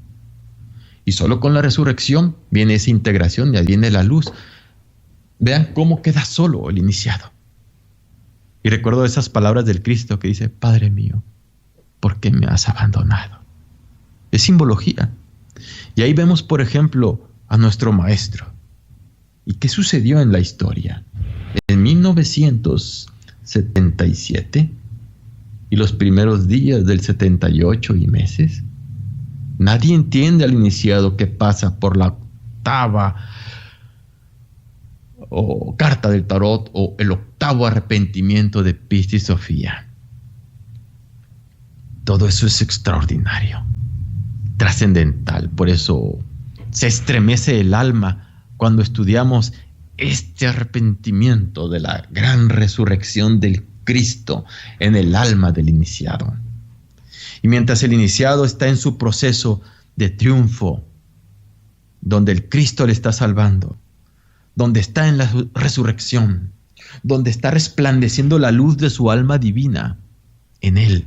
Y solo con la resurrección viene esa integración y viene la luz. Vean cómo queda solo el iniciado. Y recuerdo esas palabras del Cristo que dice: Padre mío, ¿por qué me has abandonado? Es simbología. Y ahí vemos, por ejemplo, a nuestro maestro. ¿Y qué sucedió en la historia? En 1977 y los primeros días del 78 y meses, nadie entiende al iniciado que pasa por la octava o carta del tarot o el octavo arrepentimiento de Piscis Sofía. Todo eso es extraordinario, trascendental. Por eso se estremece el alma cuando estudiamos este arrepentimiento de la gran resurrección del Cristo en el alma del iniciado. Y mientras el iniciado está en su proceso de triunfo, donde el Cristo le está salvando, donde está en la resurrección, donde está resplandeciendo la luz de su alma divina, en Él.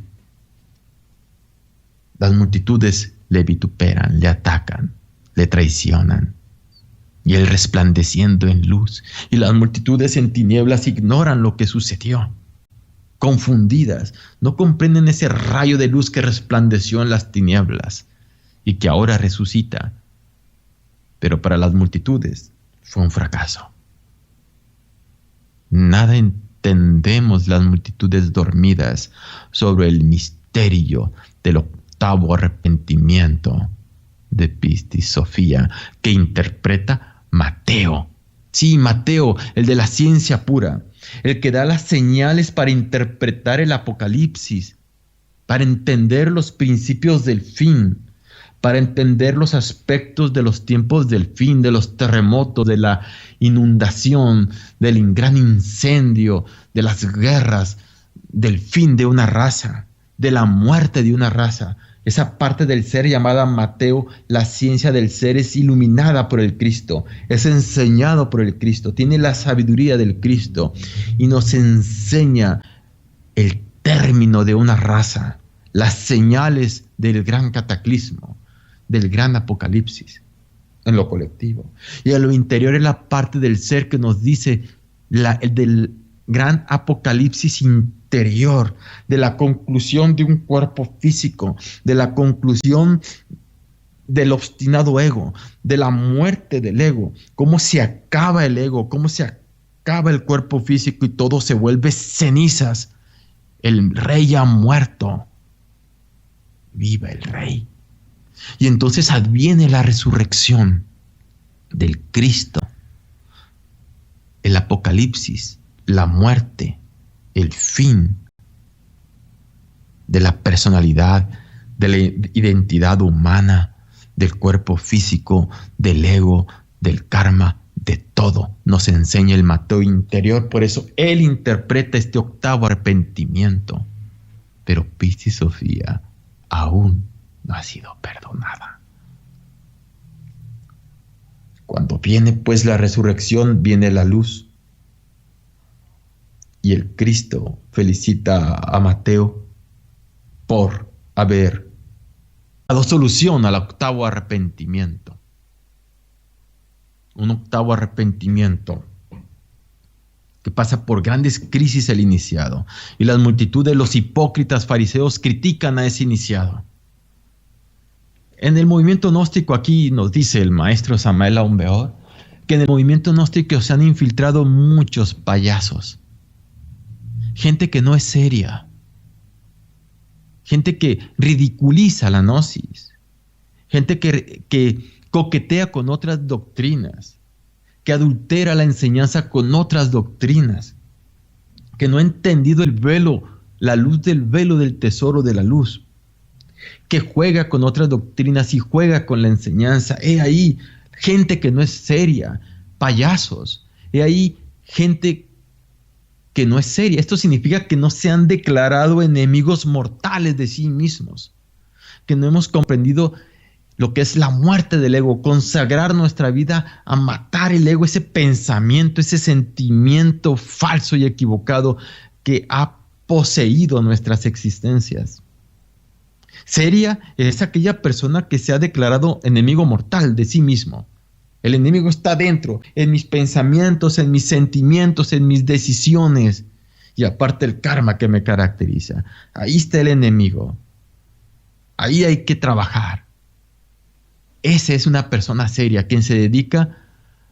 Las multitudes le vituperan, le atacan, le traicionan. Y Él resplandeciendo en luz, y las multitudes en tinieblas ignoran lo que sucedió. Confundidas, no comprenden ese rayo de luz que resplandeció en las tinieblas y que ahora resucita. Pero para las multitudes fue un fracaso. Nada entendemos las multitudes dormidas sobre el misterio del octavo arrepentimiento de Pistis Sophia que interpreta Mateo. Sí, Mateo, el de la ciencia pura, el que da las señales para interpretar el Apocalipsis, para entender los principios del fin, para entender los aspectos de los tiempos del fin, de los terremotos, de la inundación, del gran incendio, de las guerras, del fin de una raza, de la muerte de una raza. Esa parte del ser llamada Mateo, la ciencia del ser, es iluminada por el Cristo, es enseñado por el Cristo, tiene la sabiduría del Cristo y nos enseña el término de una raza, las señales del gran cataclismo, del gran apocalipsis en lo colectivo. Y en lo interior es la parte del ser que nos dice el del gran apocalipsis interior, de la conclusión de un cuerpo físico, de la conclusión del obstinado ego, de la muerte del ego, cómo se acaba el ego, cómo se acaba el cuerpo físico y todo se vuelve cenizas. El rey ha muerto. Viva el rey. Y entonces adviene la resurrección del Cristo, el apocalipsis, la muerte, el fin de la personalidad, de la identidad humana, del cuerpo físico, del ego, del karma, de todo. Nos enseña el Mateo interior. Por eso él interpreta este octavo arrepentimiento. Pero Pistis Sophia aún no ha sido perdonada. Cuando viene pues la resurrección, viene la luz. Y el Cristo felicita a Mateo por haber dado solución al octavo arrepentimiento. Un octavo arrepentimiento que pasa por grandes crisis el iniciado. Y las multitudes, los hipócritas fariseos, critican a ese iniciado. En el movimiento gnóstico, aquí nos dice el maestro Samael Aun Weor, que en el movimiento gnóstico se han infiltrado muchos payasos. Gente que no es seria. Gente que ridiculiza la gnosis. Gente que coquetea con otras doctrinas. Que adultera la enseñanza con otras doctrinas. Que no ha entendido el velo, la luz del velo del tesoro de la luz. Que juega con otras doctrinas y juega con la enseñanza. He ahí gente que no es seria, payasos. He ahí gente que no es seria. Esto significa que no se han declarado enemigos mortales de sí mismos. Que no hemos comprendido lo que es la muerte del ego, consagrar nuestra vida a matar el ego, ese pensamiento, ese sentimiento falso y equivocado que ha poseído nuestras existencias. Seria es aquella persona que se ha declarado enemigo mortal de sí mismo. El enemigo está dentro, en mis pensamientos, en mis sentimientos, en mis decisiones. Y aparte el karma que me caracteriza. Ahí está el enemigo. Ahí hay que trabajar. Esa es una persona seria, quien se dedica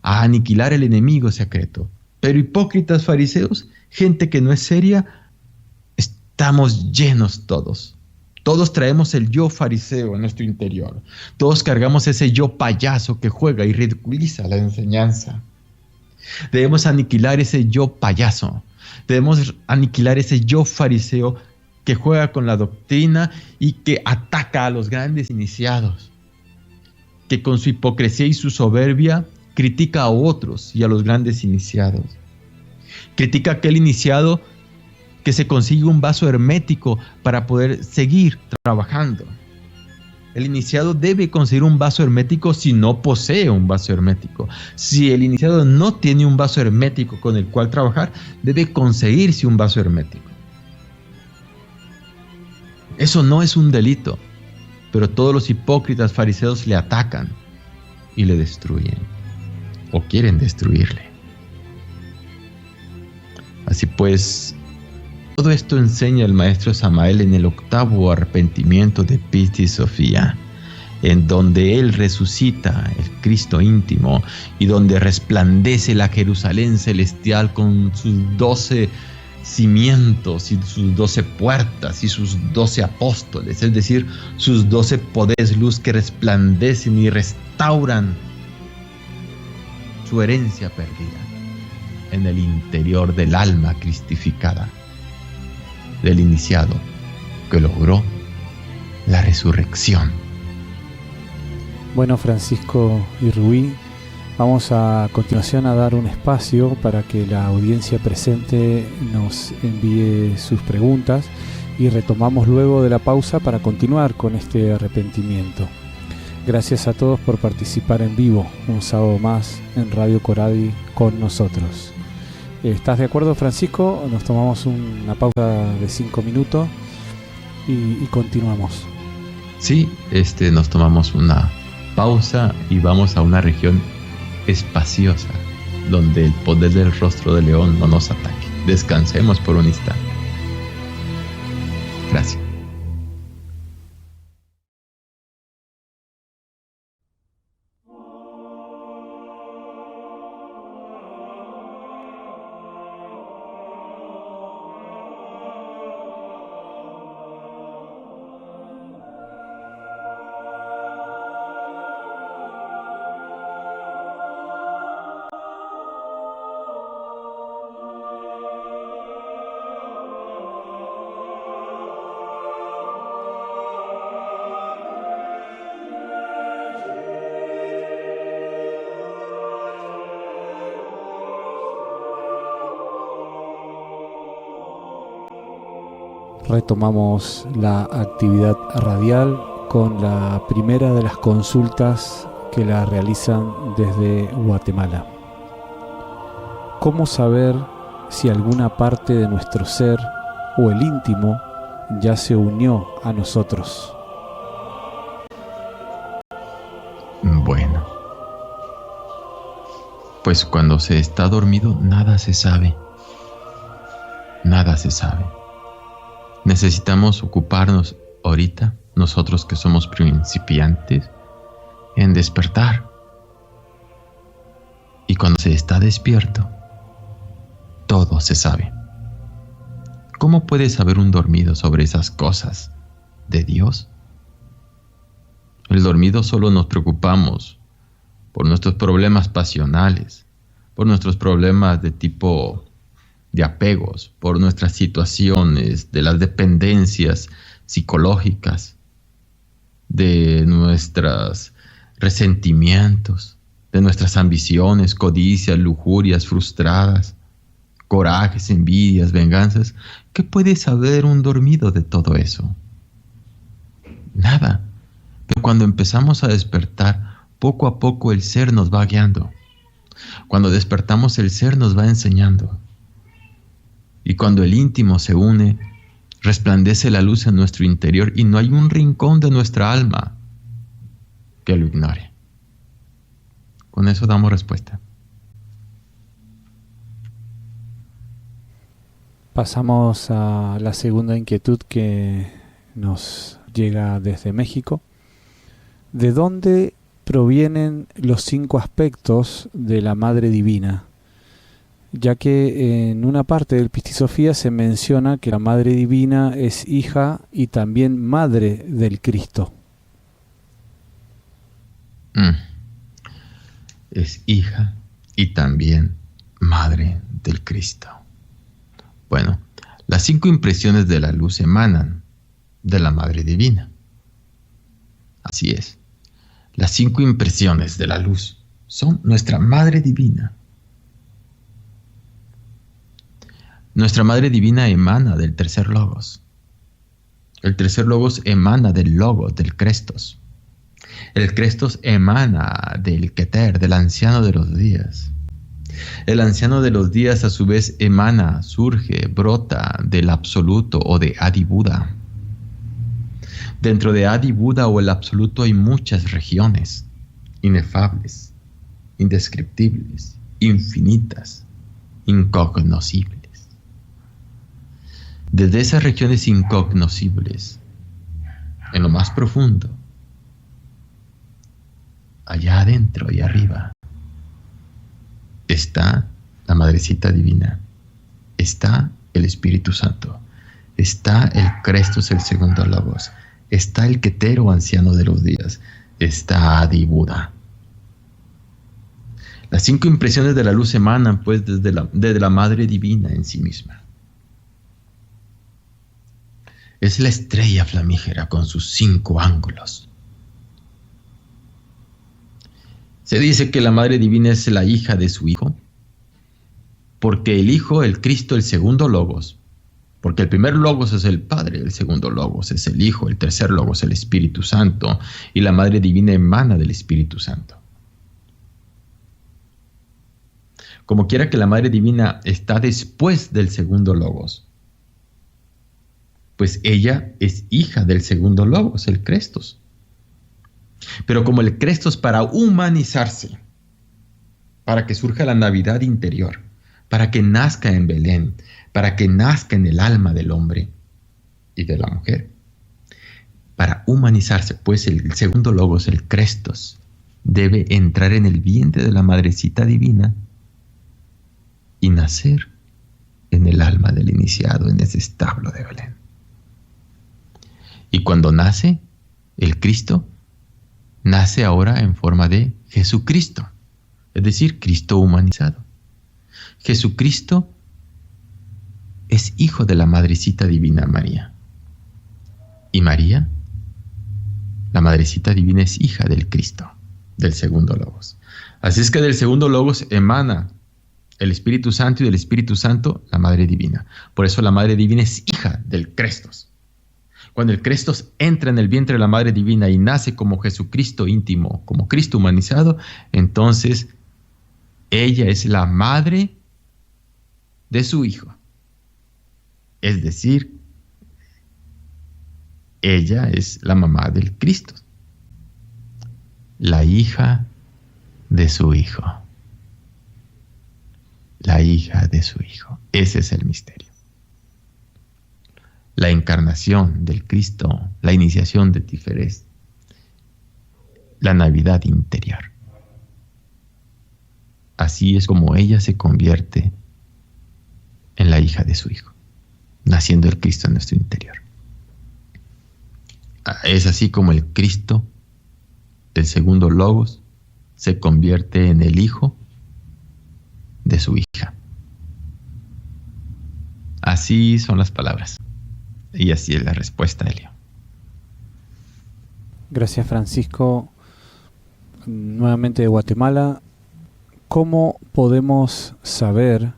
a aniquilar el enemigo secreto. Pero hipócritas fariseos, gente que no es seria, estamos llenos todos. Todos traemos el yo fariseo en nuestro interior. Todos cargamos ese yo payaso que juega y ridiculiza la enseñanza. Debemos aniquilar ese yo payaso. Debemos aniquilar ese yo fariseo que juega con la doctrina y que ataca a los grandes iniciados. Que con su hipocresía y su soberbia critica a otros y a los grandes iniciados. Critica a aquel iniciado que se consigue un vaso hermético para poder seguir trabajando. El iniciado debe conseguir un vaso hermético si no posee un vaso hermético. Si el iniciado no tiene un vaso hermético con el cual trabajar, debe conseguirse un vaso hermético. Eso no es un delito, pero todos los hipócritas fariseos le atacan y le destruyen, o quieren destruirle. Así pues, todo esto enseña el maestro Samael en el 8º arrepentimiento de Pistis Sophia, en donde él resucita el Cristo íntimo y donde resplandece la Jerusalén celestial con sus 12 cimientos y sus 12 puertas y sus 12 apóstoles, es decir, sus 12 poderes luz que resplandecen y restauran su herencia perdida en el interior del alma cristificada del iniciado que logró la resurrección. Bueno, Francisco y Rubí, vamos a continuación a dar un espacio para que la audiencia presente nos envíe sus preguntas y retomamos luego de la pausa para continuar con este arrepentimiento. Gracias a todos por participar en vivo un sábado más en Radio Coradi con nosotros. ¿Estás de acuerdo, Francisco? Nos tomamos una pausa de 5 minutos y continuamos. Sí, nos tomamos una pausa y vamos a una región espaciosa donde el poder del rostro de león no nos ataque. Descansemos por un instante. Gracias. Retomamos la actividad radial con la primera de las consultas que la realizan desde Guatemala. ¿Cómo saber si alguna parte de nuestro ser o el íntimo ya se unió a nosotros? Bueno, pues cuando se está dormido nada se sabe. Nada se sabe. Necesitamos ocuparnos ahorita, nosotros que somos principiantes, en despertar. Y cuando se está despierto, todo se sabe. ¿Cómo puede saber un dormido sobre esas cosas de Dios? El dormido solo nos preocupamos por nuestros problemas pasionales, por nuestros problemas de tipo de apegos, por nuestras situaciones, de las dependencias psicológicas, de nuestros resentimientos, de nuestras ambiciones, codicias, lujurias frustradas, corajes, envidias, venganzas. ¿Qué puede saber un dormido de todo eso? Nada. Pero cuando empezamos a despertar, poco a poco el ser nos va guiando. Cuando despertamos, el ser nos va enseñando. Y cuando el íntimo se une, resplandece la luz en nuestro interior y no hay un rincón de nuestra alma que lo ignore. Con eso damos respuesta. Pasamos a la segunda inquietud que nos llega desde México. ¿De dónde provienen los 5 aspectos de la Madre Divina? Ya que en una parte del Pistis Sophia se menciona que la Madre Divina es hija y también madre del Cristo. Es hija y también madre del Cristo. Bueno, las 5 impresiones de la luz emanan de la Madre Divina. Así es. Las 5 impresiones de la luz son nuestra Madre Divina. Nuestra Madre Divina emana del tercer logos. El tercer logos emana del logos, del Crestos. El Crestos emana del Keter, del anciano de los días. El anciano de los días a su vez emana, surge, brota del absoluto o de Adi Buda. Dentro de Adi Buda o el absoluto hay muchas regiones, inefables, indescriptibles, infinitas, incognoscibles. Desde esas regiones incognoscibles, en lo más profundo, allá adentro y arriba, está la Madrecita Divina, está el Espíritu Santo, está el Crestos, el segundo Logos, está el Ketero, anciano de los días, está Adi Buda. Las 5 impresiones de la luz emanan pues desde la Madre Divina en sí misma. Es la estrella flamígera con sus 5 ángulos. Se dice que la Madre Divina es la hija de su Hijo, porque el Hijo, el Cristo, el segundo Logos, porque el primer Logos es el Padre, el segundo Logos es el Hijo, el tercer Logos el Espíritu Santo, y la Madre Divina emana del Espíritu Santo. Como quiera que la Madre Divina está después del segundo Logos, pues ella es hija del segundo Logos, el Crestos. Pero como el Crestos, para humanizarse, para que surja la Navidad interior, para que nazca en Belén, para que nazca en el alma del hombre y de la mujer, para humanizarse, pues el segundo Logos, el Crestos, debe entrar en el vientre de la Madrecita Divina y nacer en el alma del iniciado, en ese establo de Belén. Y cuando nace, el Cristo nace ahora en forma de Jesucristo, es decir, Cristo humanizado. Jesucristo es hijo de la Madrecita Divina María. Y María, la Madrecita Divina, es hija del Cristo, del segundo Logos. Así es que del segundo Logos emana el Espíritu Santo y del Espíritu Santo la Madre Divina. Por eso la Madre Divina es hija del Crestos. Cuando el Crestos entra en el vientre de la Madre Divina y nace como Jesucristo íntimo, como Cristo humanizado, entonces ella es la madre de su Hijo. Es decir, ella es la mamá del Cristo, la hija de su Hijo. La hija de su Hijo. Ese es el misterio. La encarnación del Cristo, la iniciación de Tiferés, la Navidad interior. Así es como ella se convierte en la hija de su Hijo, naciendo el Cristo en nuestro interior. Es así como el Cristo del segundo Logos se convierte en el Hijo de su hija. Así son las palabras. Y así es la respuesta, Helio. Gracias, Francisco. Nuevamente de Guatemala. ¿Cómo podemos saber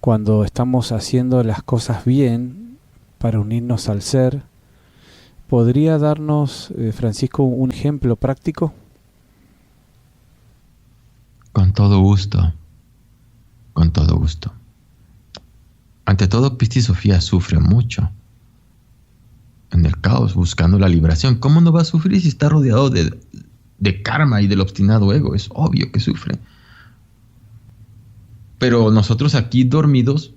cuando estamos haciendo las cosas bien para unirnos al ser? ¿Podría darnos, Francisco, un ejemplo práctico? Con todo gusto. Con todo gusto. Ante todo, Pistis Sofía sufre mucho en el caos, buscando la liberación. ¿Cómo no va a sufrir si está rodeado de karma y del obstinado ego? Es obvio que sufre. Pero nosotros aquí dormidos,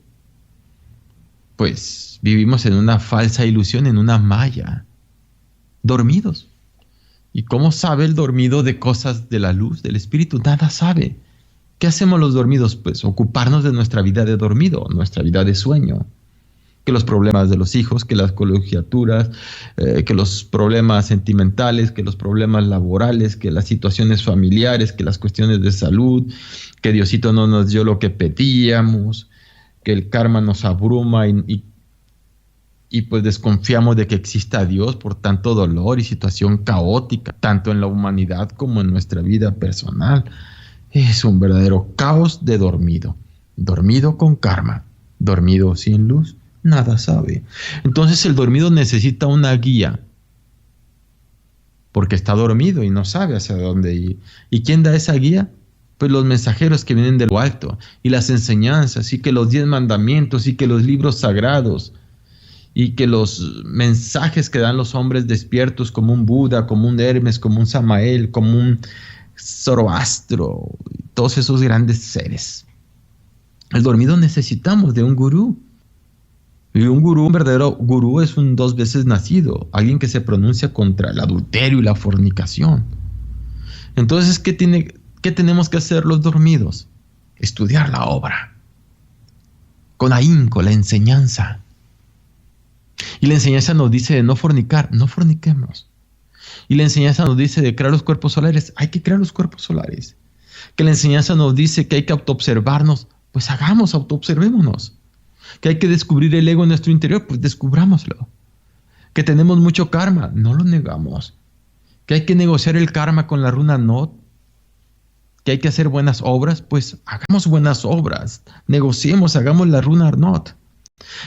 pues vivimos en una falsa ilusión, en una maya. Dormidos. ¿Y cómo sabe el dormido de cosas de la luz, del espíritu? Nada sabe. ¿Qué hacemos los dormidos? Pues ocuparnos de nuestra vida de dormido, nuestra vida de sueño. Que los problemas de los hijos, que las colegiaturas, que los problemas sentimentales, que los problemas laborales, que las situaciones familiares, que las cuestiones de salud, que Diosito no nos dio lo que pedíamos, que el karma nos abruma y pues desconfiamos de que exista Dios por tanto dolor y situación caótica, tanto en la humanidad como en nuestra vida personal. Es un verdadero caos de dormido. Dormido con karma, dormido sin luz. Nada sabe. Entonces el dormido necesita una guía. porque está dormido y no sabe hacia dónde ir. ¿Y quién da esa guía? Pues los mensajeros que vienen de lo alto, y las enseñanzas, y que los 10 mandamientos, y que los libros sagrados, y que los mensajes que dan los hombres despiertos, como un Buda, como un Hermes, como un Samael, como un Zoroastro, todos esos grandes seres. El dormido necesitamos de un gurú. Y un verdadero gurú es un 2 veces nacido, alguien que se pronuncia contra el adulterio y la fornicación. Entonces, ¿qué tenemos que hacer los dormidos? Estudiar la obra, con ahínco, la enseñanza. Y la enseñanza nos dice de no fornicar, no forniquemos. Y la enseñanza nos dice de crear los cuerpos solares, hay que crear los cuerpos solares. Que la enseñanza nos dice que hay que autoobservarnos, pues autoobservémonos. Que hay que descubrir el ego en nuestro interior, pues descubrámoslo. Que tenemos mucho karma, no lo negamos. Que hay que negociar el karma con la runa Not. Que hay que hacer buenas obras, pues hagamos buenas obras. Negociemos, hagamos la runa Not.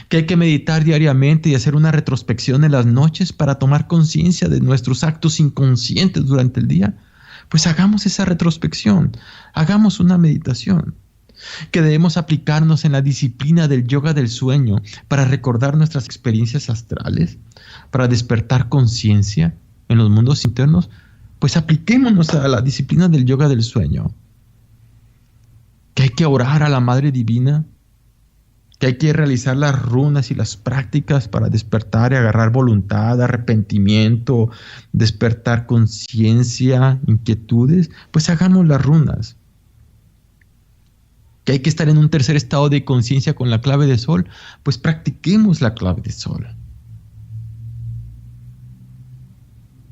Que hay que meditar diariamente y hacer una retrospección en las noches para tomar conciencia de nuestros actos inconscientes durante el día, pues hagamos esa retrospección, hagamos una meditación. Que debemos aplicarnos en la disciplina del yoga del sueño para recordar nuestras experiencias astrales, para despertar conciencia en los mundos internos, pues apliquémonos a la disciplina del yoga del sueño. Que hay que orar a la Madre Divina, que hay que realizar las runas y las prácticas para despertar y agarrar voluntad, arrepentimiento, despertar conciencia, inquietudes, pues hagamos las runas. Que hay que estar en un tercer estado de conciencia con la clave de sol, pues practiquemos la clave de sol.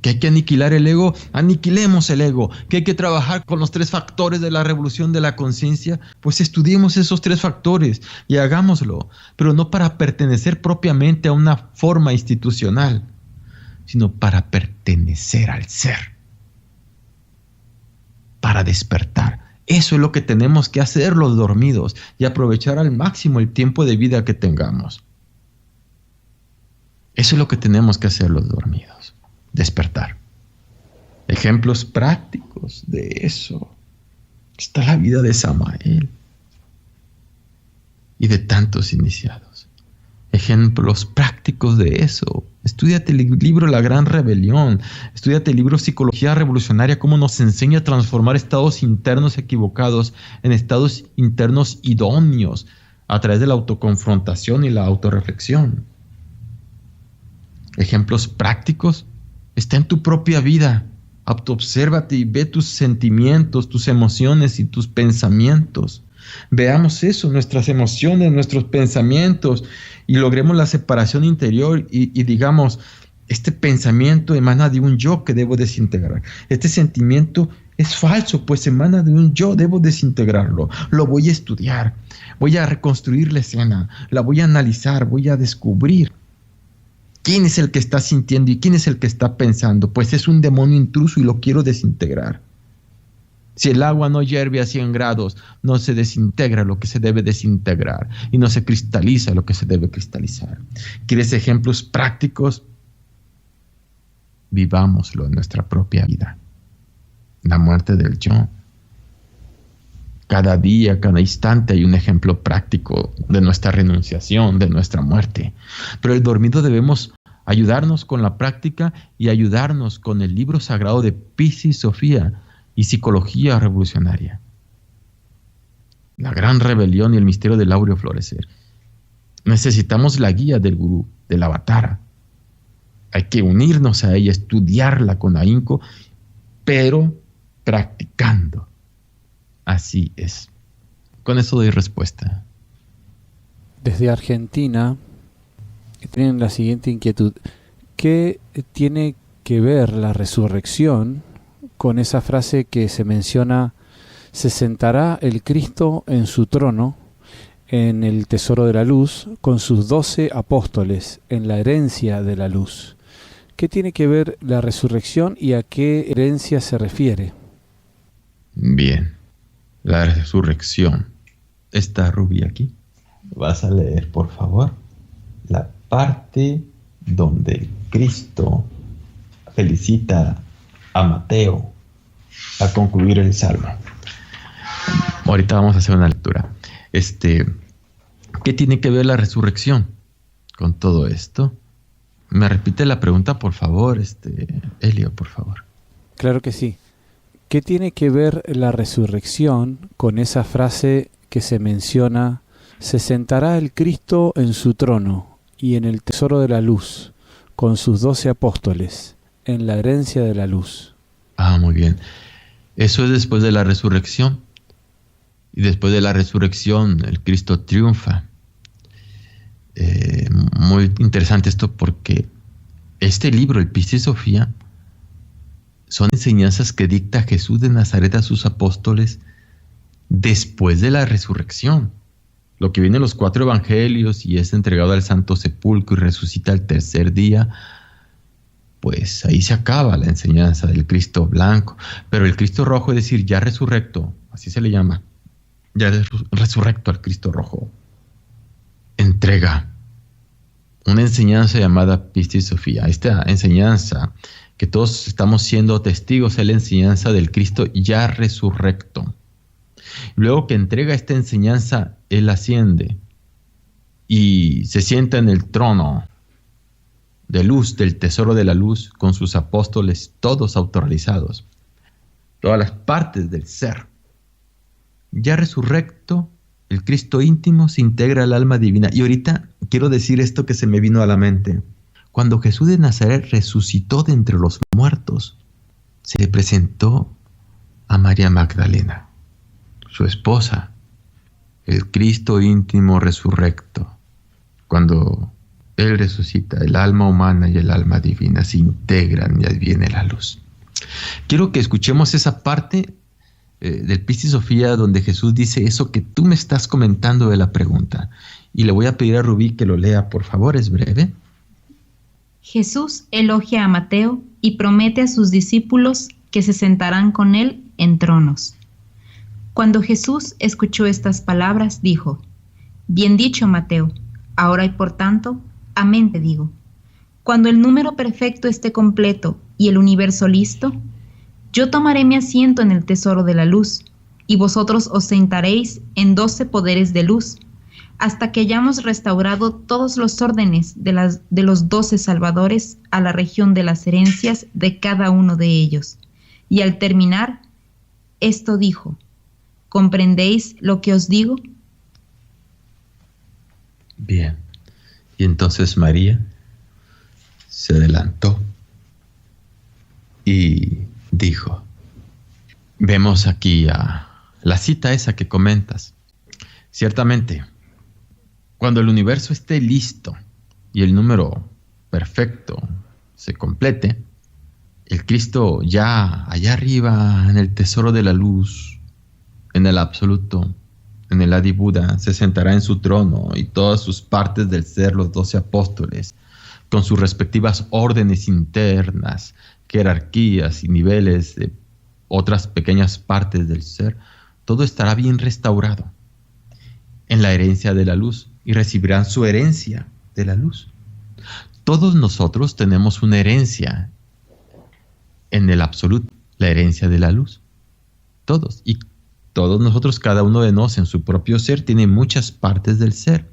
Que hay que aniquilar el ego, aniquilemos el ego. Que hay que trabajar con los 3 factores de la revolución de la conciencia, pues estudiemos esos 3 factores y hagámoslo, pero no para pertenecer propiamente a una forma institucional, sino para pertenecer al ser, para despertar. Eso es lo que tenemos que hacer los dormidos y aprovechar al máximo el tiempo de vida que tengamos. Eso es lo que tenemos que hacer los dormidos, despertar. Ejemplos prácticos de eso. Está la vida de Samael y de tantos iniciados. Ejemplos prácticos de eso. Estúdiate el libro La Gran Rebelión. Estúdiate el libro Psicología Revolucionaria, cómo nos enseña a transformar estados internos equivocados en estados internos idóneos a través de la autoconfrontación y la autorreflexión. Ejemplos prácticos. Está en tu propia vida. Autoobsérvate y ve tus sentimientos, tus emociones y tus pensamientos. Veamos eso, nuestras emociones, nuestros pensamientos, y logremos la separación interior y digamos, este pensamiento emana de un yo que debo desintegrar. Este sentimiento es falso, pues emana de un yo, debo desintegrarlo. Lo voy a estudiar, voy a reconstruir la escena, la voy a analizar, voy a descubrir. ¿Quién es el que está sintiendo y quién es el que está pensando? Pues es un demonio intruso y lo quiero desintegrar. Si el agua no hierve a 100 grados, no se desintegra lo que se debe desintegrar y no se cristaliza lo que se debe cristalizar. ¿Quieres ejemplos prácticos? Vivámoslo en nuestra propia vida. La muerte del yo. Cada día, cada instante hay un ejemplo práctico de nuestra renunciación, de nuestra muerte. Pero el dormido debemos ayudarnos con la práctica y ayudarnos con el libro sagrado de Piscis Sofía y Psicología Revolucionaria. La Gran Rebelión y el misterio del áureo florecer. Necesitamos la guía del gurú, del avatara. Hay que unirnos a ella, estudiarla con ahínco, pero practicando. Así es. Con eso doy respuesta. Desde Argentina tienen la siguiente inquietud. ¿Qué tiene que ver la resurrección con esa frase que se menciona: se sentará el Cristo en su trono, en el tesoro de la luz, con sus 12 apóstoles, en la herencia de la luz? ¿Qué tiene que ver la resurrección y a qué herencia se refiere? Bien, la resurrección. ¿Está Rubí aquí? Vas a leer, por favor, la parte donde Cristo felicita a Mateo a concluir el Salmo. Ahorita vamos a hacer una lectura. ¿Qué tiene que ver la resurrección con todo esto? ¿Me repite la pregunta, por favor, Elio, por favor? Claro que sí. ¿Qué tiene que ver la resurrección con esa frase que se menciona: se sentará el Cristo en su trono y en el tesoro de la luz, con sus 12 apóstoles, en la herencia de la luz? Ah, muy bien. Eso es después de la resurrección. Y después de la resurrección, el Cristo triunfa. Muy interesante esto, porque este libro, el Pistis Sophia, son enseñanzas que dicta Jesús de Nazaret a sus apóstoles después de la resurrección. Lo que viene en los 4 evangelios y es entregado al Santo Sepulcro y resucita al tercer día, pues ahí se acaba la enseñanza del Cristo blanco. Pero el Cristo rojo, es decir, ya resurrecto, así se le llama, ya resurrecto al Cristo rojo, entrega una enseñanza llamada Pistis Sophia. Esta enseñanza que todos estamos siendo testigos es la enseñanza del Cristo ya resurrecto. Luego que entrega esta enseñanza, Él asciende y se sienta en el trono de luz, del tesoro de la luz, con sus apóstoles, todos autorrealizados, todas las partes del ser. Ya resurrecto, el Cristo íntimo se integra al alma divina. Y ahorita quiero decir esto que se me vino a la mente. Cuando Jesús de Nazaret resucitó de entre los muertos, se le presentó a María Magdalena, su esposa, el Cristo íntimo resurrecto. Cuando Él resucita, el alma humana y el alma divina se integran y ahí viene la luz. Quiero que escuchemos esa parte del Pistis Sophia donde Jesús dice eso que tú me estás comentando de la pregunta. Y le voy a pedir a Rubí que lo lea, por favor, es breve. Jesús elogia a Mateo y promete a sus discípulos que se sentarán con él en tronos. Cuando Jesús escuchó estas palabras, dijo: Bien dicho, Mateo, ahora y por tanto, amén te digo. Cuando el número perfecto esté completo y el universo listo, yo tomaré mi asiento en el tesoro de la luz, y vosotros os sentaréis en 12 poderes de luz, hasta que hayamos restaurado todos los órdenes de los 12 salvadores a la región de las herencias de cada uno de ellos. Y al terminar, esto dijo: ¿comprendéis lo que os digo? Bien. Y entonces María se adelantó y dijo, vemos aquí a la cita esa que comentas. Ciertamente, cuando el universo esté listo y el número perfecto se complete, el Cristo ya allá arriba en el tesoro de la luz, en el absoluto, en el Adi Buda, se sentará en su trono y todas sus partes del ser, los 12 apóstoles, con sus respectivas órdenes internas, jerarquías y niveles de otras pequeñas partes del ser, todo estará bien restaurado en la herencia de la luz y recibirán su herencia de la luz. Todos nosotros tenemos una herencia en el absoluto, la herencia de la luz. Todos. Y todos nosotros, cada uno de nosotros en su propio ser, tiene muchas partes del ser.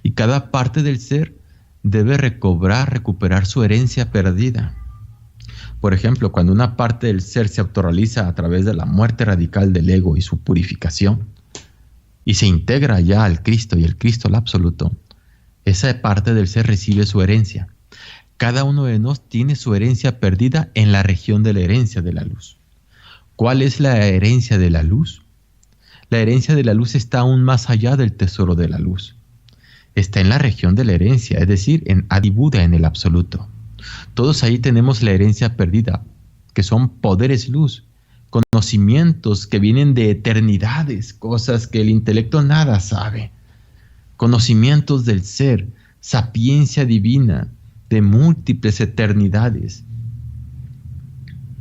Y cada parte del ser debe recuperar su herencia perdida. Por ejemplo, cuando una parte del ser se autorrealiza a través de la muerte radical del ego y su purificación, y se integra ya al Cristo y el Cristo al absoluto, esa parte del ser recibe su herencia. Cada uno de nosotros tiene su herencia perdida en la región de la herencia de la luz. ¿Cuál es la herencia de la luz? La herencia de la luz está aún más allá del tesoro de la luz. Está en la región de la herencia, es decir, en Adi Buda, en el absoluto. Todos ahí tenemos la herencia perdida, que son poderes luz, conocimientos que vienen de eternidades, cosas que el intelecto nada sabe, conocimientos del ser, sapiencia divina, de múltiples eternidades,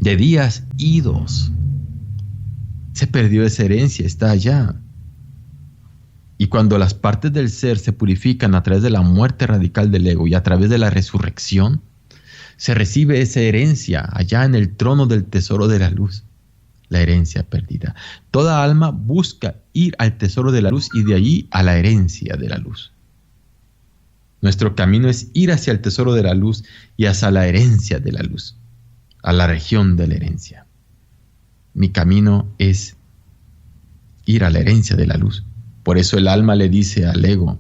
de días idos. Se perdió esa herencia, está allá. Y cuando las partes del ser se purifican a través de la muerte radical del ego y a través de la resurrección, se recibe esa herencia allá en el trono del tesoro de la luz, la herencia perdida. Toda alma busca ir al tesoro de la luz y de allí a la herencia de la luz. Nuestro camino es ir hacia el tesoro de la luz y hacia la herencia de la luz, a la región de la herencia. Mi camino es ir a la herencia de la luz. Por eso el alma le dice al ego,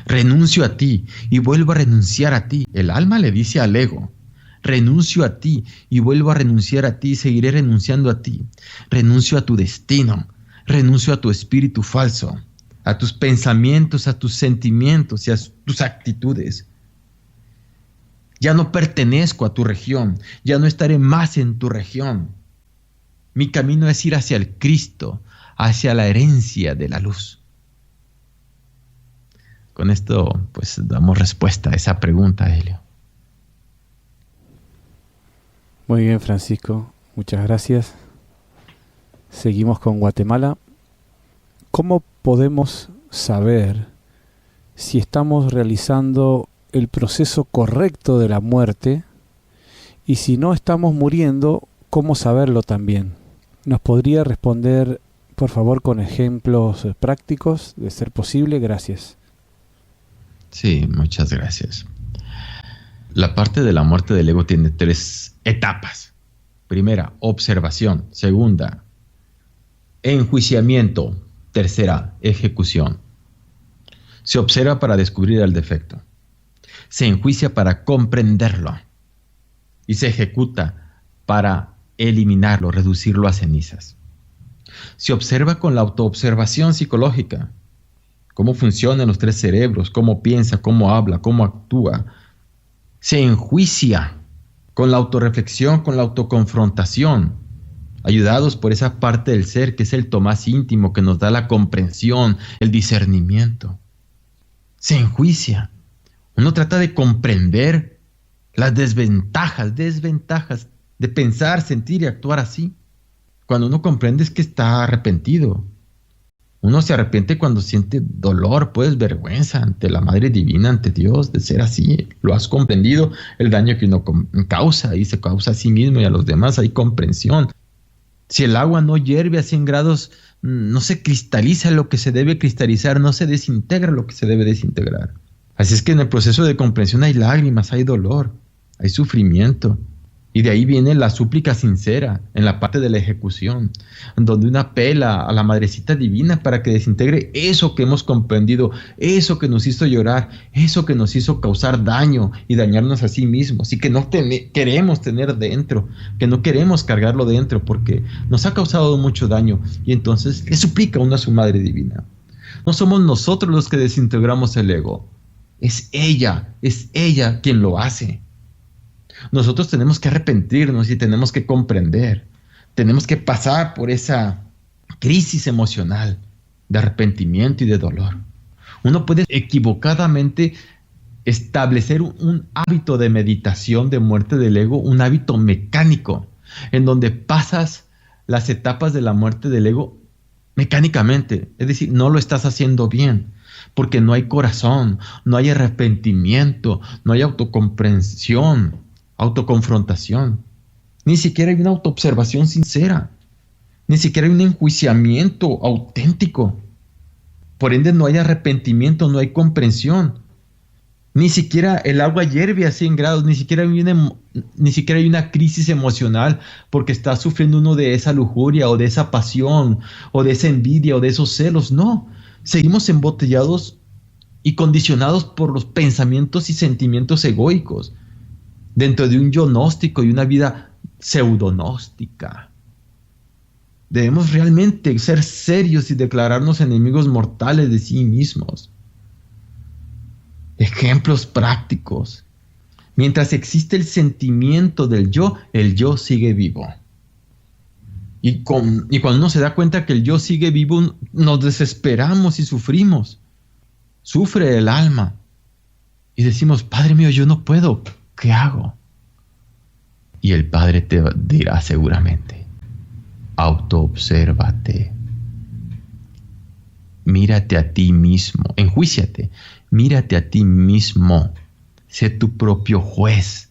renuncio a ti y vuelvo a renunciar a ti. El alma le dice al ego, renuncio a ti y vuelvo a renunciar a ti y seguiré renunciando a ti. Renuncio a tu destino, renuncio a tu espíritu falso, a tus pensamientos, a tus sentimientos y a tus actitudes. Ya no pertenezco a tu región, ya no estaré más en tu región. Mi camino es ir hacia el Cristo, hacia la herencia de la luz. Con esto, pues, damos respuesta a esa pregunta, Helio. Muy bien, Francisco. Muchas gracias. Seguimos con Guatemala. ¿Cómo podemos saber si estamos realizando el proceso correcto de la muerte? Y si no estamos muriendo, ¿cómo saberlo también? ¿Nos podría responder, por favor, con ejemplos prácticos, de ser posible? Gracias. Sí, muchas gracias. La parte de la muerte del ego tiene 3 etapas. Primera, observación. Segunda, enjuiciamiento. Tercera, ejecución. Se observa para descubrir el defecto. Se enjuicia para comprenderlo. Y se ejecuta para eliminarlo, reducirlo a cenizas. Se observa con la autoobservación psicológica. Cómo funcionan los 3 cerebros, cómo piensa, cómo habla, cómo actúa. Se enjuicia con la autorreflexión, con la autoconfrontación, ayudados por esa parte del ser que es el Tomás íntimo, que nos da la comprensión, el discernimiento. Se enjuicia. Uno trata de comprender las desventajas de pensar, sentir y actuar así. Cuando uno comprende es que está arrepentido. Uno se arrepiente cuando siente dolor, pues vergüenza ante la Madre Divina, ante Dios, de ser así. Lo has comprendido, el daño que uno causa y se causa a sí mismo y a los demás. Hay comprensión. Si el agua no hierve a 100 grados, no se cristaliza lo que se debe cristalizar, no se desintegra lo que se debe desintegrar. Así es que en el proceso de comprensión hay lágrimas, hay dolor, hay sufrimiento. Y de ahí viene la súplica sincera en la parte de la ejecución, donde uno apela a la Madrecita Divina para que desintegre eso que hemos comprendido, eso que nos hizo llorar, eso que nos hizo causar daño y dañarnos a sí mismos y que no queremos tener dentro, que no queremos cargarlo dentro porque nos ha causado mucho daño. Y entonces le suplica uno a su Madre Divina. No somos nosotros los que desintegramos el ego, es ella quien lo hace. Nosotros tenemos que arrepentirnos y tenemos que comprender. Tenemos que pasar por esa crisis emocional de arrepentimiento y de dolor. Uno puede equivocadamente establecer un hábito de meditación de muerte del ego, un hábito mecánico, en donde pasas las etapas de la muerte del ego mecánicamente. Es decir, no lo estás haciendo bien, porque no hay corazón, no hay arrepentimiento, no hay autocomprensión, autoconfrontación. Ni siquiera hay una autoobservación sincera. Ni siquiera hay un enjuiciamiento auténtico. Por ende no hay arrepentimiento, no hay comprensión. Ni siquiera el agua hierve a 100 grados, ni siquiera hay una crisis emocional porque está sufriendo uno de esa lujuria o de esa pasión o de esa envidia o de esos celos. No, seguimos embotellados y condicionados por los pensamientos y sentimientos egoicos, dentro de un yo gnóstico y una vida pseudonóstica. Debemos realmente ser serios y declararnos enemigos mortales de sí mismos. Ejemplos prácticos. Mientras existe el sentimiento del yo, el yo sigue vivo. Y cuando uno se da cuenta que el yo sigue vivo, nos desesperamos y sufrimos. Sufre el alma. Y decimos, Padre mío, yo no puedo. ¿Qué hago? Y el Padre te dirá seguramente, autoobsérvate, mírate a ti mismo, enjuíciate, mírate a ti mismo, sé tu propio juez,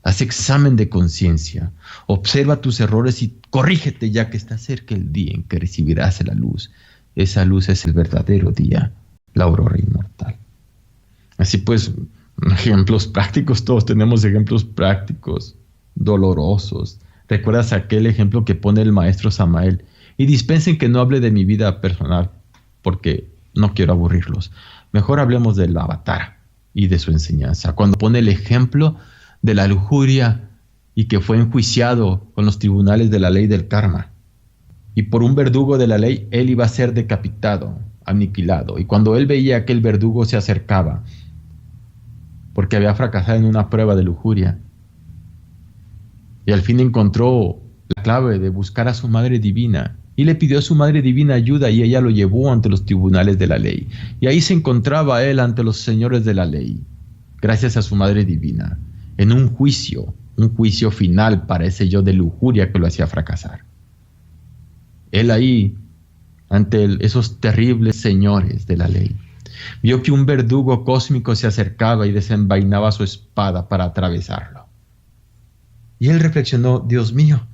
Haz examen de conciencia, observa tus errores y corrígete, ya que está cerca el día en que recibirás la luz. Esa luz es el verdadero día, la aurora inmortal. Así pues, ejemplos prácticos, todos tenemos ejemplos prácticos, dolorosos. ¿Recuerdas aquel ejemplo que pone el maestro Samael? Y dispensen que no hable de mi vida personal, porque no quiero aburrirlos. Mejor hablemos del avatar y de su enseñanza. Cuando pone el ejemplo de la lujuria y que fue enjuiciado con los tribunales de la ley del karma. Y por un verdugo de la ley, él iba a ser decapitado, aniquilado. Y cuando él veía que el verdugo se acercaba, porque había fracasado en una prueba de lujuria, y al fin encontró la clave de buscar a su Madre Divina, y le pidió a su Madre Divina ayuda, y ella lo llevó ante los tribunales de la ley. Y ahí se encontraba él ante los señores de la ley, gracias a su Madre Divina, en un juicio final para ese yo de lujuria que lo hacía fracasar. Él ahí, ante esos terribles señores de la ley, vio que un verdugo cósmico se acercaba y desenvainaba su espada para atravesarlo. Y él reflexionó: Dios mío,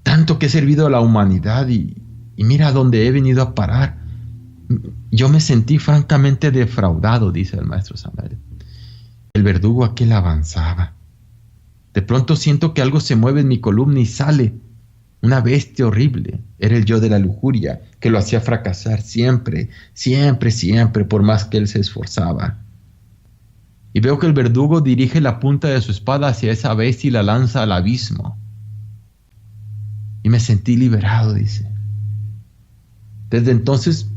tanto que he servido a la humanidad y mira a dónde he venido a parar. Yo me sentí francamente defraudado, dice el maestro Samael. El verdugo aquel avanzaba. De pronto siento que algo se mueve en mi columna y sale. Una bestia horrible. Era el yo de la lujuria, que lo hacía fracasar siempre, por más que él se esforzaba. Y veo que el verdugo dirige la punta de su espada hacia esa bestia y la lanza al abismo. Y me sentí liberado, dice. Desde entonces,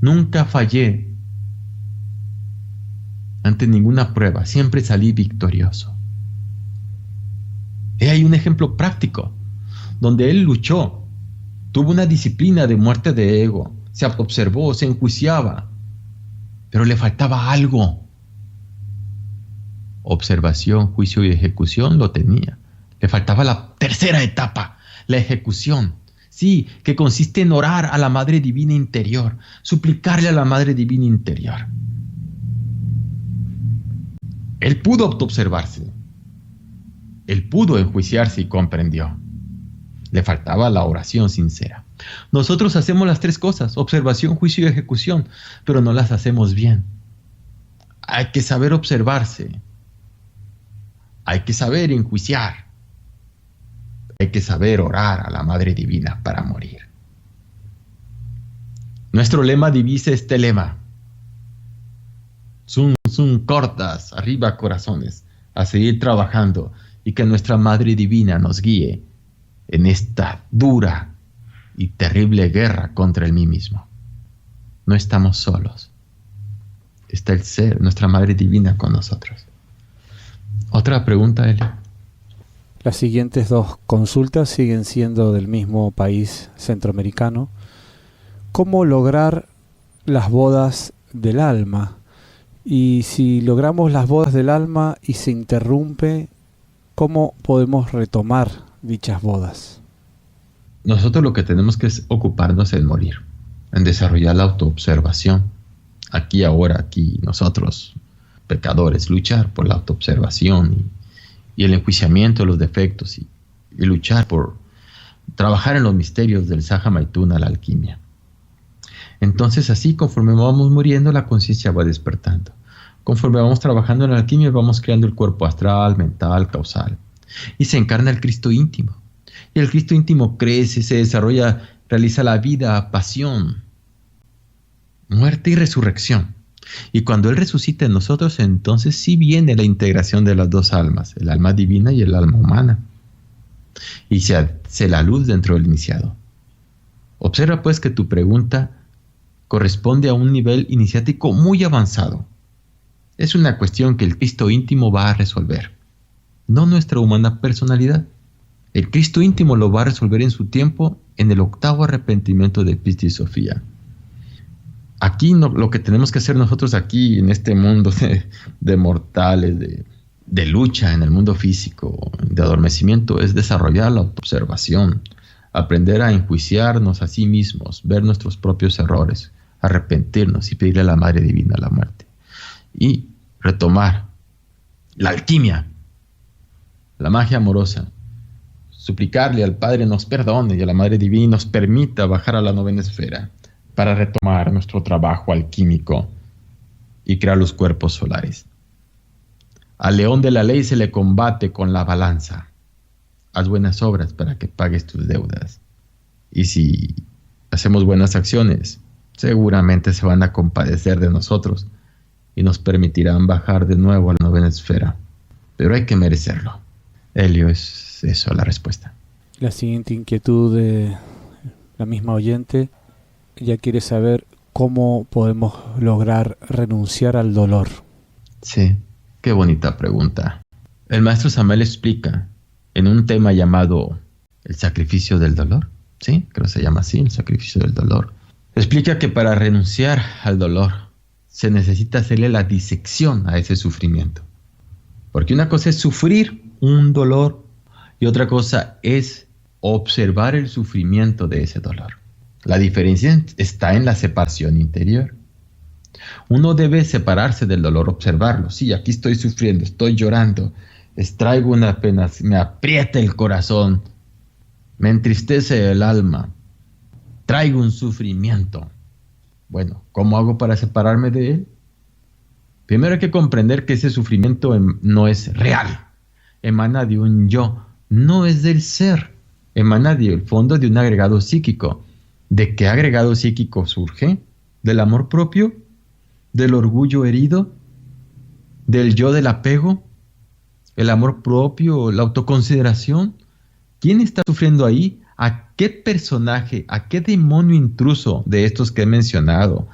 nunca fallé ante ninguna prueba, siempre salí victorioso. He ahí un ejemplo práctico, donde él luchó, tuvo una disciplina de muerte de ego, se observó, se enjuiciaba, pero le faltaba algo. Observación, juicio y ejecución lo tenía. Le faltaba la tercera etapa, la ejecución. Sí, que consiste en orar a la Madre Divina Interior, suplicarle a la Madre Divina Interior. Él pudo autoobservarse. Él pudo enjuiciarse y comprendió. Le faltaba la oración sincera. Nosotros hacemos las tres cosas: observación, juicio y ejecución, pero no las hacemos bien. Hay que saber observarse. Hay que saber enjuiciar. Hay que saber orar a la Madre Divina para morir. Nuestro lema divisa este lema: Sun cortas, arriba corazones, a seguir trabajando y que nuestra Madre Divina nos guíe en esta dura y terrible guerra contra el mí mismo. No estamos solos. Está el ser, nuestra Madre Divina con nosotros. ¿Otra pregunta, Eli? Las siguientes dos consultas siguen siendo del mismo país centroamericano. ¿Cómo lograr las bodas del alma? Y si logramos las bodas del alma y se interrumpe, ¿cómo podemos retomar dichas bodas? Nosotros lo que tenemos que es ocuparnos en morir, en desarrollar la autoobservación. Aquí, ahora, aquí, nosotros, pecadores, luchar por la autoobservación y el enjuiciamiento de los defectos y luchar por trabajar en los misterios del Saja Maituna, la alquimia. Entonces así, conforme vamos muriendo, la conciencia va despertando. Conforme vamos trabajando en la alquimia, vamos creando el cuerpo astral, mental, causal. Y se encarna el Cristo íntimo. Y el Cristo íntimo crece, se desarrolla, realiza la vida, pasión, muerte y resurrección. Y cuando Él resucita en nosotros, entonces sí viene la integración de las dos almas, el alma divina y el alma humana. Y se hace la luz dentro del iniciado. Observa pues que tu pregunta corresponde a un nivel iniciático muy avanzado. Es una cuestión que el Cristo íntimo va a resolver, no nuestra humana personalidad. El Cristo íntimo lo va a resolver en su tiempo, en el octavo arrepentimiento de Pistis Sofía. Aquí lo que tenemos que hacer nosotros aquí, en este mundo de mortales, de lucha, en el mundo físico, de adormecimiento, es desarrollar la autoobservación, aprender a enjuiciarnos a sí mismos, ver nuestros propios errores, arrepentirnos y pedirle a la Madre Divina la muerte. Y retomar la alquimia la magia amorosa, suplicarle al Padre nos perdone y a la Madre Divina nos permita bajar a la novena esfera para retomar nuestro trabajo alquímico y crear los cuerpos solares. Al león de la ley se le combate con la balanza. Haz buenas obras para que pagues tus deudas. Y si hacemos buenas acciones, seguramente se van a compadecer de nosotros y nos permitirán bajar de nuevo a la novena esfera. Pero hay que merecerlo. Helio, es eso la respuesta. La siguiente inquietud de la misma oyente ya quiere saber cómo podemos lograr renunciar al dolor. Sí, qué bonita pregunta. El maestro Samael explica en un tema llamado el sacrificio del dolor. Sí, creo que se llama así, el sacrificio del dolor. Explica que para renunciar al dolor se necesita hacerle la disección a ese sufrimiento. Porque una cosa es sufrir un dolor y otra cosa es observar el sufrimiento de ese dolor. La diferencia está en la separación interior. Uno debe separarse del dolor, observarlo. Sí, aquí estoy sufriendo, estoy llorando, traigo una pena, me aprieta el corazón, me entristece el alma, traigo un sufrimiento. Bueno, ¿cómo hago para separarme de él? Primero hay que comprender que ese sufrimiento no es real, emana de un yo, no es del ser, emana del fondo de un agregado psíquico. ¿De qué agregado psíquico surge? ¿Del amor propio? ¿Del orgullo herido? ¿Del yo del apego? ¿El amor propio? ¿La autoconsideración? ¿Quién está sufriendo ahí? ¿A qué personaje? ¿A qué demonio intruso de estos que he mencionado?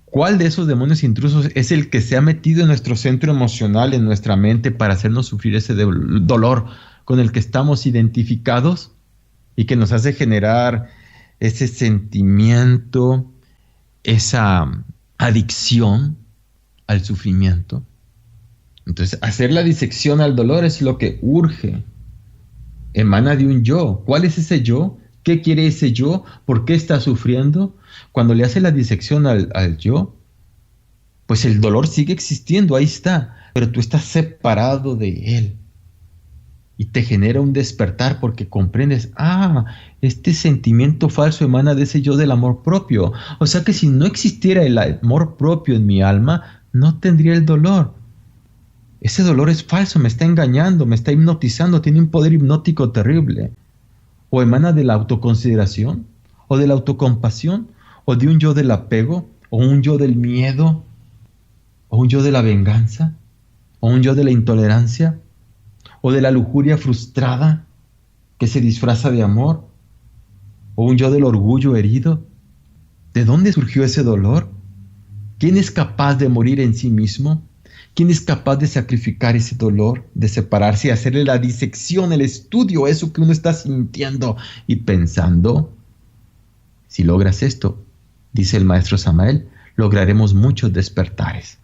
¿Cuál de esos demonios intrusos es el que se ha metido en nuestro centro emocional, en nuestra mente, para hacernos sufrir ese dolor con el que estamos identificados y que nos hace generar ese sentimiento, esa adicción al sufrimiento? Entonces, hacer la disección al dolor es lo que urge. Emana de un yo. ¿Cuál es ese yo? ¿Qué quiere ese yo? ¿Por qué está sufriendo? Cuando le hace la disección al yo, pues el dolor sigue existiendo, ahí está, pero tú estás separado de él. Y te genera un despertar porque comprendes, este sentimiento falso emana de ese yo del amor propio. O sea que si no existiera el amor propio en mi alma, no tendría el dolor. Ese dolor es falso, me está engañando, me está hipnotizando, tiene un poder hipnótico terrible. O emana de la autoconsideración, o de la autocompasión, o de un yo del apego, o un yo del miedo, o un yo de la venganza, o un yo de la intolerancia, o de la lujuria frustrada que se disfraza de amor, o un yo del orgullo herido. ¿De dónde surgió ese dolor? ¿Quién es capaz de morir en sí mismo? ¿Quién es capaz de sacrificar ese dolor, de separarse y hacerle la disección, el estudio, eso que uno está sintiendo y pensando? Si logras esto, dice el maestro Samael, lograremos muchos despertares.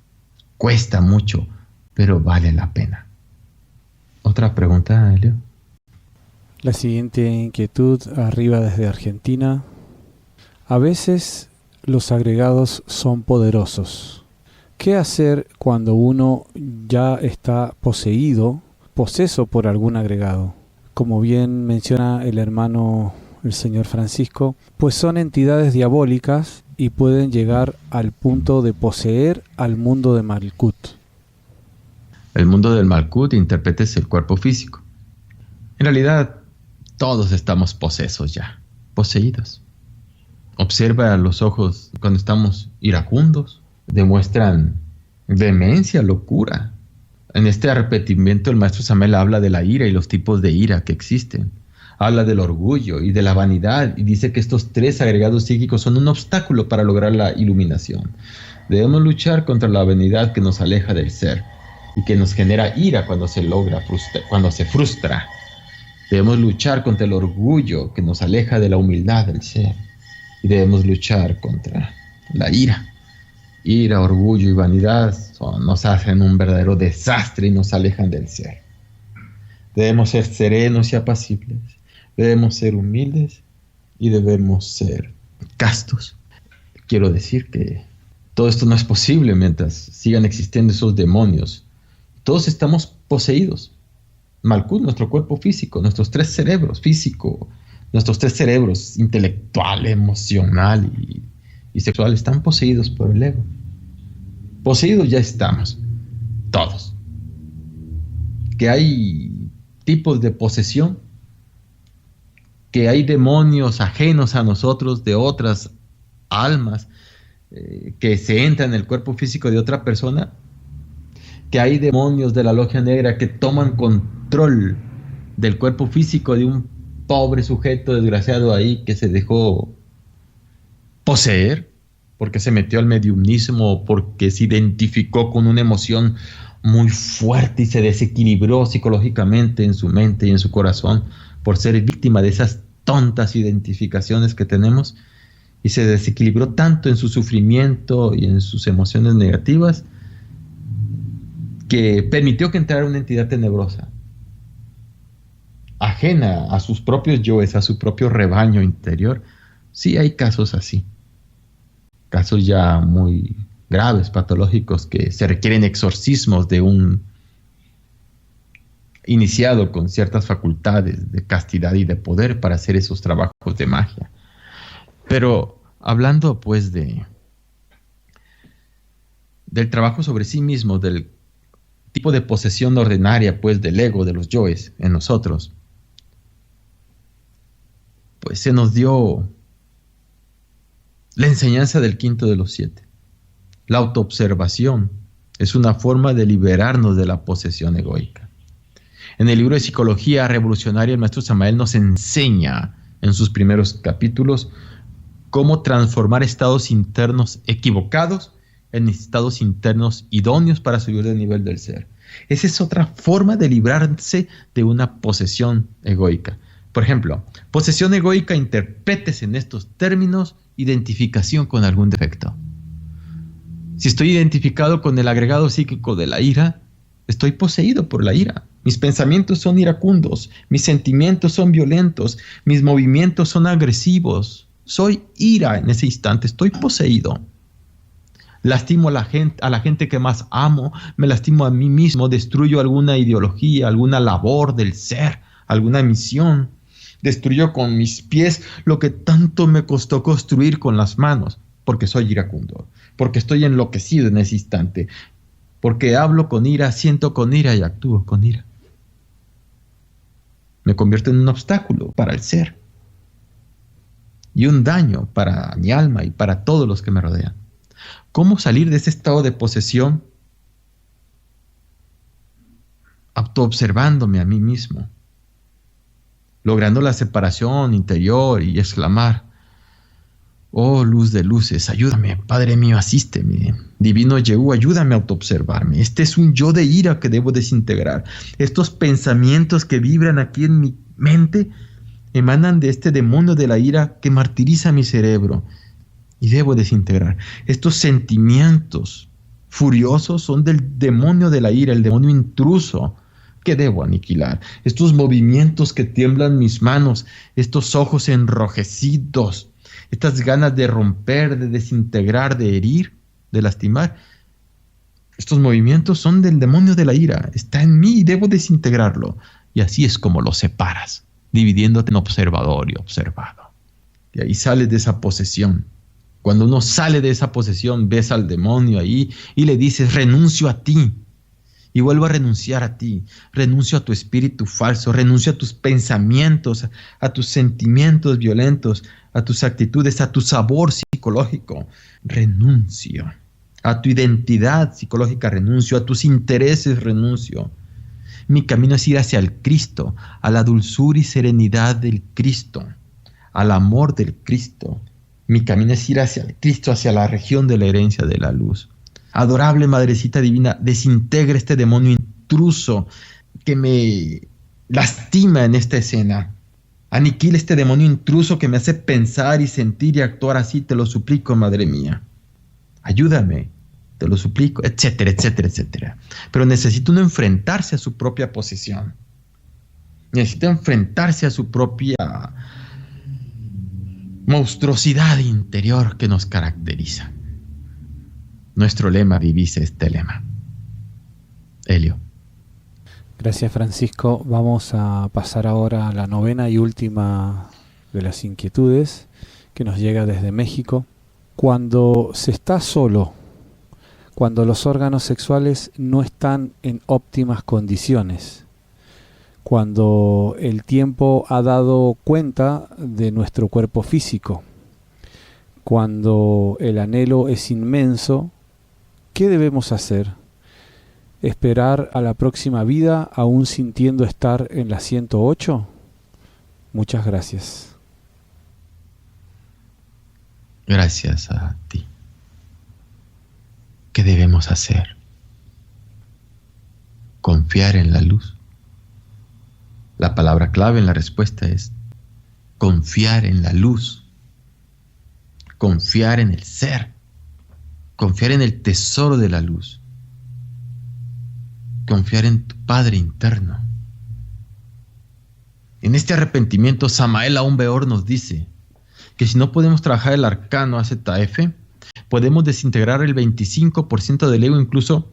Cuesta mucho, pero vale la pena. ¿Otra pregunta, Helio? La siguiente inquietud arriba desde Argentina. A veces los agregados son poderosos. ¿Qué hacer cuando uno ya está poseso por algún agregado? Como bien menciona el hermano, el señor Francisco, pues son entidades diabólicas y pueden llegar al punto de poseer al mundo de Malkut. El mundo del Malkut, intérpretes el cuerpo físico. En realidad, todos estamos posesos ya, poseídos. Observa los ojos cuando estamos iracundos. Demuestran vehemencia, locura. En este arrepentimiento el maestro Samael habla de la ira y los tipos de ira que existen. Habla del orgullo y de la vanidad y dice que estos tres agregados psíquicos son un obstáculo para lograr la iluminación. Debemos luchar contra la vanidad que nos aleja del ser y que nos genera ira cuando se frustra. Debemos luchar contra el orgullo que nos aleja de la humildad del ser y debemos luchar contra la ira. Ira, orgullo y vanidad nos hacen un verdadero desastre y nos alejan del ser. Debemos ser serenos y apacibles. Debemos ser humildes y debemos ser castos. Quiero decir que todo esto no es posible mientras sigan existiendo esos demonios. Todos estamos poseídos. Malkut, nuestro cuerpo físico, nuestros 3 cerebros, físico, nuestros 3 cerebros, intelectual, emocional y sexual, están poseídos por el ego. Poseídos ya estamos, todos. Que hay tipos de posesión, que hay demonios ajenos a nosotros de otras almas que se entran en el cuerpo físico de otra persona, que hay demonios de la logia negra que toman control del cuerpo físico de un pobre sujeto desgraciado ahí que se dejó poseer porque se metió al mediumismo, porque se identificó con una emoción muy fuerte y se desequilibró psicológicamente en su mente y en su corazón por ser víctima de esas tontas identificaciones que tenemos, y se desequilibró tanto en su sufrimiento y en sus emociones negativas que permitió que entrara una entidad tenebrosa, ajena a sus propios yoes, a su propio rebaño interior. Sí hay casos así, casos ya muy graves, patológicos, que se requieren exorcismos de un iniciado con ciertas facultades de castidad y de poder para hacer esos trabajos de magia. Pero hablando pues del trabajo sobre sí mismo, del tipo de posesión ordinaria pues del ego, de los yoes en nosotros, pues se nos dio la enseñanza del quinto de los 7. La autoobservación es una forma de liberarnos de la posesión egoica. En el libro de Psicología Revolucionaria, el maestro Samael nos enseña en sus primeros capítulos cómo transformar estados internos equivocados en estados internos idóneos para subir de nivel del ser. Esa es otra forma de librarse de una posesión egoica. Por ejemplo, posesión egoica, interprétese en estos términos: identificación con algún defecto. Si estoy identificado con el agregado psíquico de la ira, estoy poseído por la ira. Mis pensamientos son iracundos, mis sentimientos son violentos, mis movimientos son agresivos. Soy ira en ese instante, estoy poseído. Lastimo a la gente que más amo, me lastimo a mí mismo, destruyo alguna ideología, alguna labor del ser, alguna misión. Destruyo con mis pies lo que tanto me costó construir con las manos, porque soy iracundo, porque estoy enloquecido en ese instante, porque hablo con ira, siento con ira y actúo con ira. Me convierto en un obstáculo para el ser y un daño para mi alma y para todos los que me rodean. ¿Cómo salir de ese estado de posesión? Autoobservándome a mí mismo, logrando la separación interior y exclamar: oh luz de luces, ayúdame, Padre mío, asísteme. Divino Yehú, ayúdame a autoobservarme. Este es un yo de ira que debo desintegrar. Estos pensamientos que vibran aquí en mi mente emanan de este demonio de la ira que martiriza mi cerebro y debo desintegrar. Estos sentimientos furiosos son del demonio de la ira, el demonio intruso que debo aniquilar. Estos movimientos que tiemblan mis manos, estos ojos enrojecidos, estas ganas de romper, de desintegrar, de herir, de lastimar, estos movimientos son del demonio de la ira. Está en mí y debo desintegrarlo. Y así es como lo separas, dividiéndote en observador y observado. Y ahí sales de esa posesión. Cuando uno sale de esa posesión, ves al demonio ahí y le dices: renuncio a ti. Y vuelvo a renunciar a ti, renuncio a tu espíritu falso, renuncio a tus pensamientos, a tus sentimientos violentos, a tus actitudes, a tu sabor psicológico. Renuncio a tu identidad psicológica, renuncio a tus intereses, renuncio. Mi camino es ir hacia el Cristo, a la dulzura y serenidad del Cristo, al amor del Cristo. Mi camino es ir hacia el Cristo, hacia la región de la herencia de la luz. Adorable Madrecita Divina, desintegra este demonio intruso que me lastima en esta escena. Aniquila este demonio intruso que me hace pensar y sentir y actuar así. Te lo suplico, Madre mía. Ayúdame, te lo suplico, etcétera, etcétera, etcétera. Pero necesita uno enfrentarse a su propia posesión. Necesita enfrentarse a su propia monstruosidad interior que nos caracteriza. Nuestro lema divisa este lema. Helio. Gracias, Francisco. Vamos a pasar ahora a la novena y última de las inquietudes que nos llega desde México. Cuando se está solo, cuando los órganos sexuales no están en óptimas condiciones, cuando el tiempo ha dado cuenta de nuestro cuerpo físico, cuando el anhelo es inmenso, ¿qué debemos hacer? ¿Esperar a la próxima vida aún sintiendo estar en la 108? Muchas gracias. Gracias a ti. ¿Qué debemos hacer? Confiar en la luz. La palabra clave en la respuesta es confiar en la luz, confiar en el ser, confiar en el tesoro de la luz, confiar en tu Padre interno. En este arrepentimiento, Samael Aún Weor nos dice que si no podemos trabajar el arcano AZF, podemos desintegrar el 25% del ego, incluso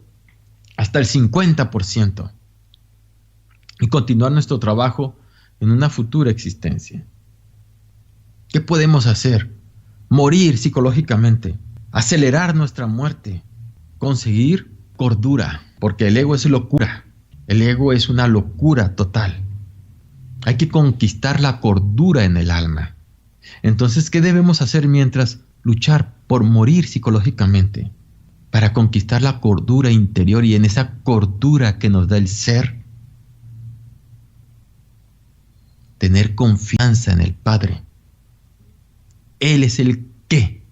hasta el 50%, y continuar nuestro trabajo en una futura existencia. ¿Qué podemos hacer? Morir psicológicamente, acelerar nuestra muerte, conseguir cordura, porque el ego es locura. El ego es una locura total. Hay que conquistar la cordura en el alma. Entonces, ¿qué debemos hacer mientras luchar por morir psicológicamente? Para conquistar la cordura interior, y en esa cordura que nos da el ser, tener confianza en el Padre. Él es el que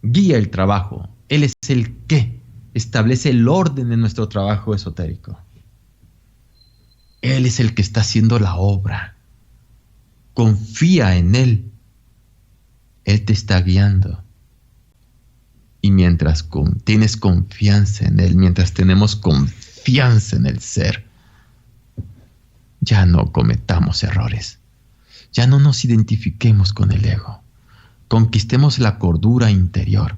guía el trabajo. Él es el que establece el orden de nuestro trabajo esotérico. Él es el que está haciendo la obra. Confía en Él. Él te está guiando. Y mientras tienes confianza en Él, mientras tenemos confianza en el ser, ya no cometamos errores. Ya no nos identifiquemos con el ego. Conquistemos la cordura interior.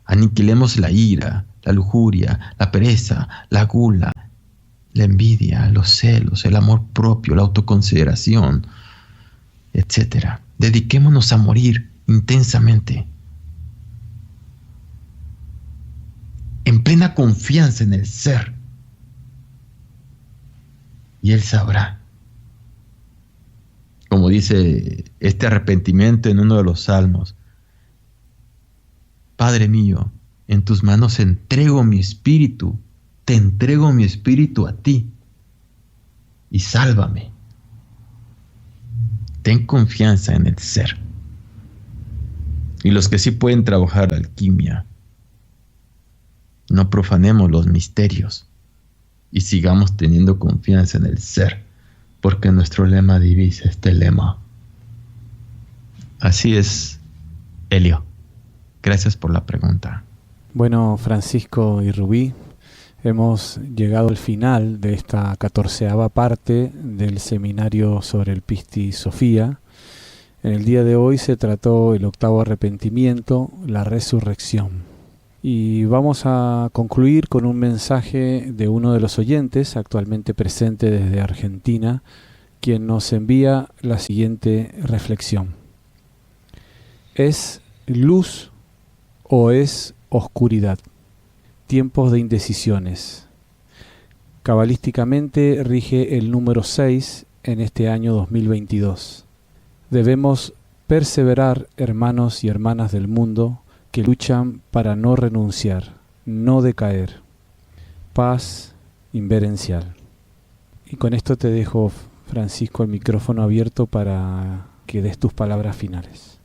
Aniquilemos la ira, la lujuria, la pereza, la gula, la envidia, los celos, el amor propio, la autoconsideración, etc. Dediquémonos a morir intensamente, en plena confianza en el ser. Y Él sabrá. Como dice este arrepentimiento en uno de los salmos: Padre mío, en tus manos entrego mi espíritu, te entrego mi espíritu a ti, y sálvame. Ten confianza en el ser. Y los que sí pueden trabajar alquimia, no profanemos los misterios y sigamos teniendo confianza en el ser, porque nuestro lema divisa este lema. Así es, Helio. Gracias por la pregunta. Bueno, Francisco y Rubí, hemos llegado al final de esta 14ª parte del seminario sobre el Pistis Sophia. En el día de hoy se trató el 8º arrepentimiento, la resurrección. Y vamos a concluir con un mensaje de uno de los oyentes, actualmente presente desde Argentina, quien nos envía la siguiente reflexión. ¿Es luz o es oscuridad? Tiempos de indecisiones. Cabalísticamente rige el número 6 en este año 2022. Debemos perseverar, hermanos y hermanas del mundo, que luchan para no renunciar, no decaer. Paz inverencial. Y con esto te dejo, Francisco, el micrófono abierto para que des tus palabras finales.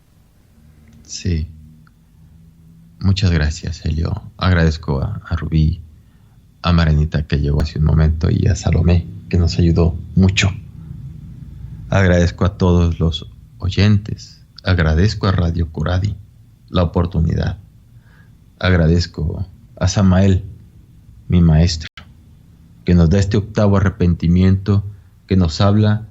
Sí. Muchas gracias, Helio. Agradezco a Rubí, a Maranita, que llegó hace un momento, y a Salomé, que nos ayudó mucho. Agradezco a todos los oyentes. Agradezco a Radio Coradi la oportunidad. Agradezco a Samael, mi maestro, que nos da este 8º arrepentimiento, que nos habla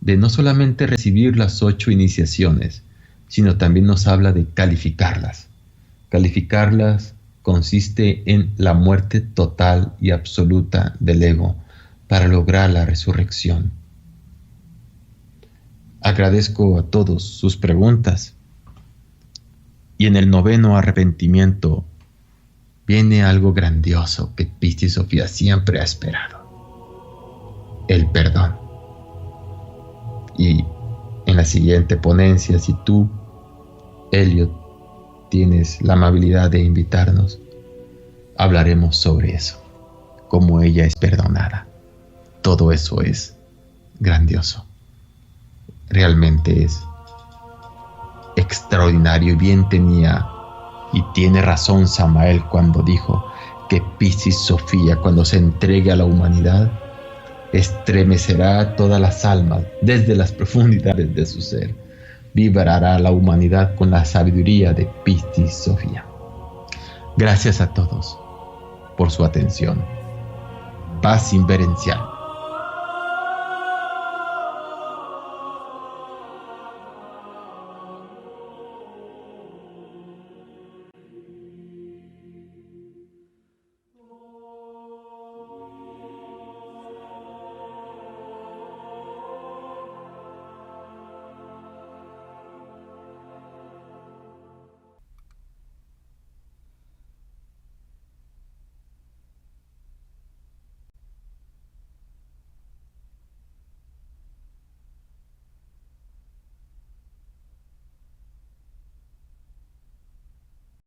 de no solamente recibir las 8 iniciaciones, sino también nos habla de calificarlas. Calificarlas consiste en la muerte total y absoluta del ego, para lograr la resurrección. Agradezco a todos sus preguntas. Y en el 9º arrepentimiento viene algo grandioso que Piscis Sophia siempre ha esperado: el perdón. Y en la siguiente ponencia, si tú, Elliot, tienes la amabilidad de invitarnos, hablaremos sobre eso, cómo ella es perdonada. Todo eso es grandioso. Realmente es extraordinario. Y bien tenía y tiene razón Samael cuando dijo que Piscis Sophia, cuando se entregue a la humanidad, estremecerá todas las almas desde las profundidades de su ser. Vibrará la humanidad con la sabiduría de Piscis Sophia. Gracias a todos por su atención. Paz inverencial.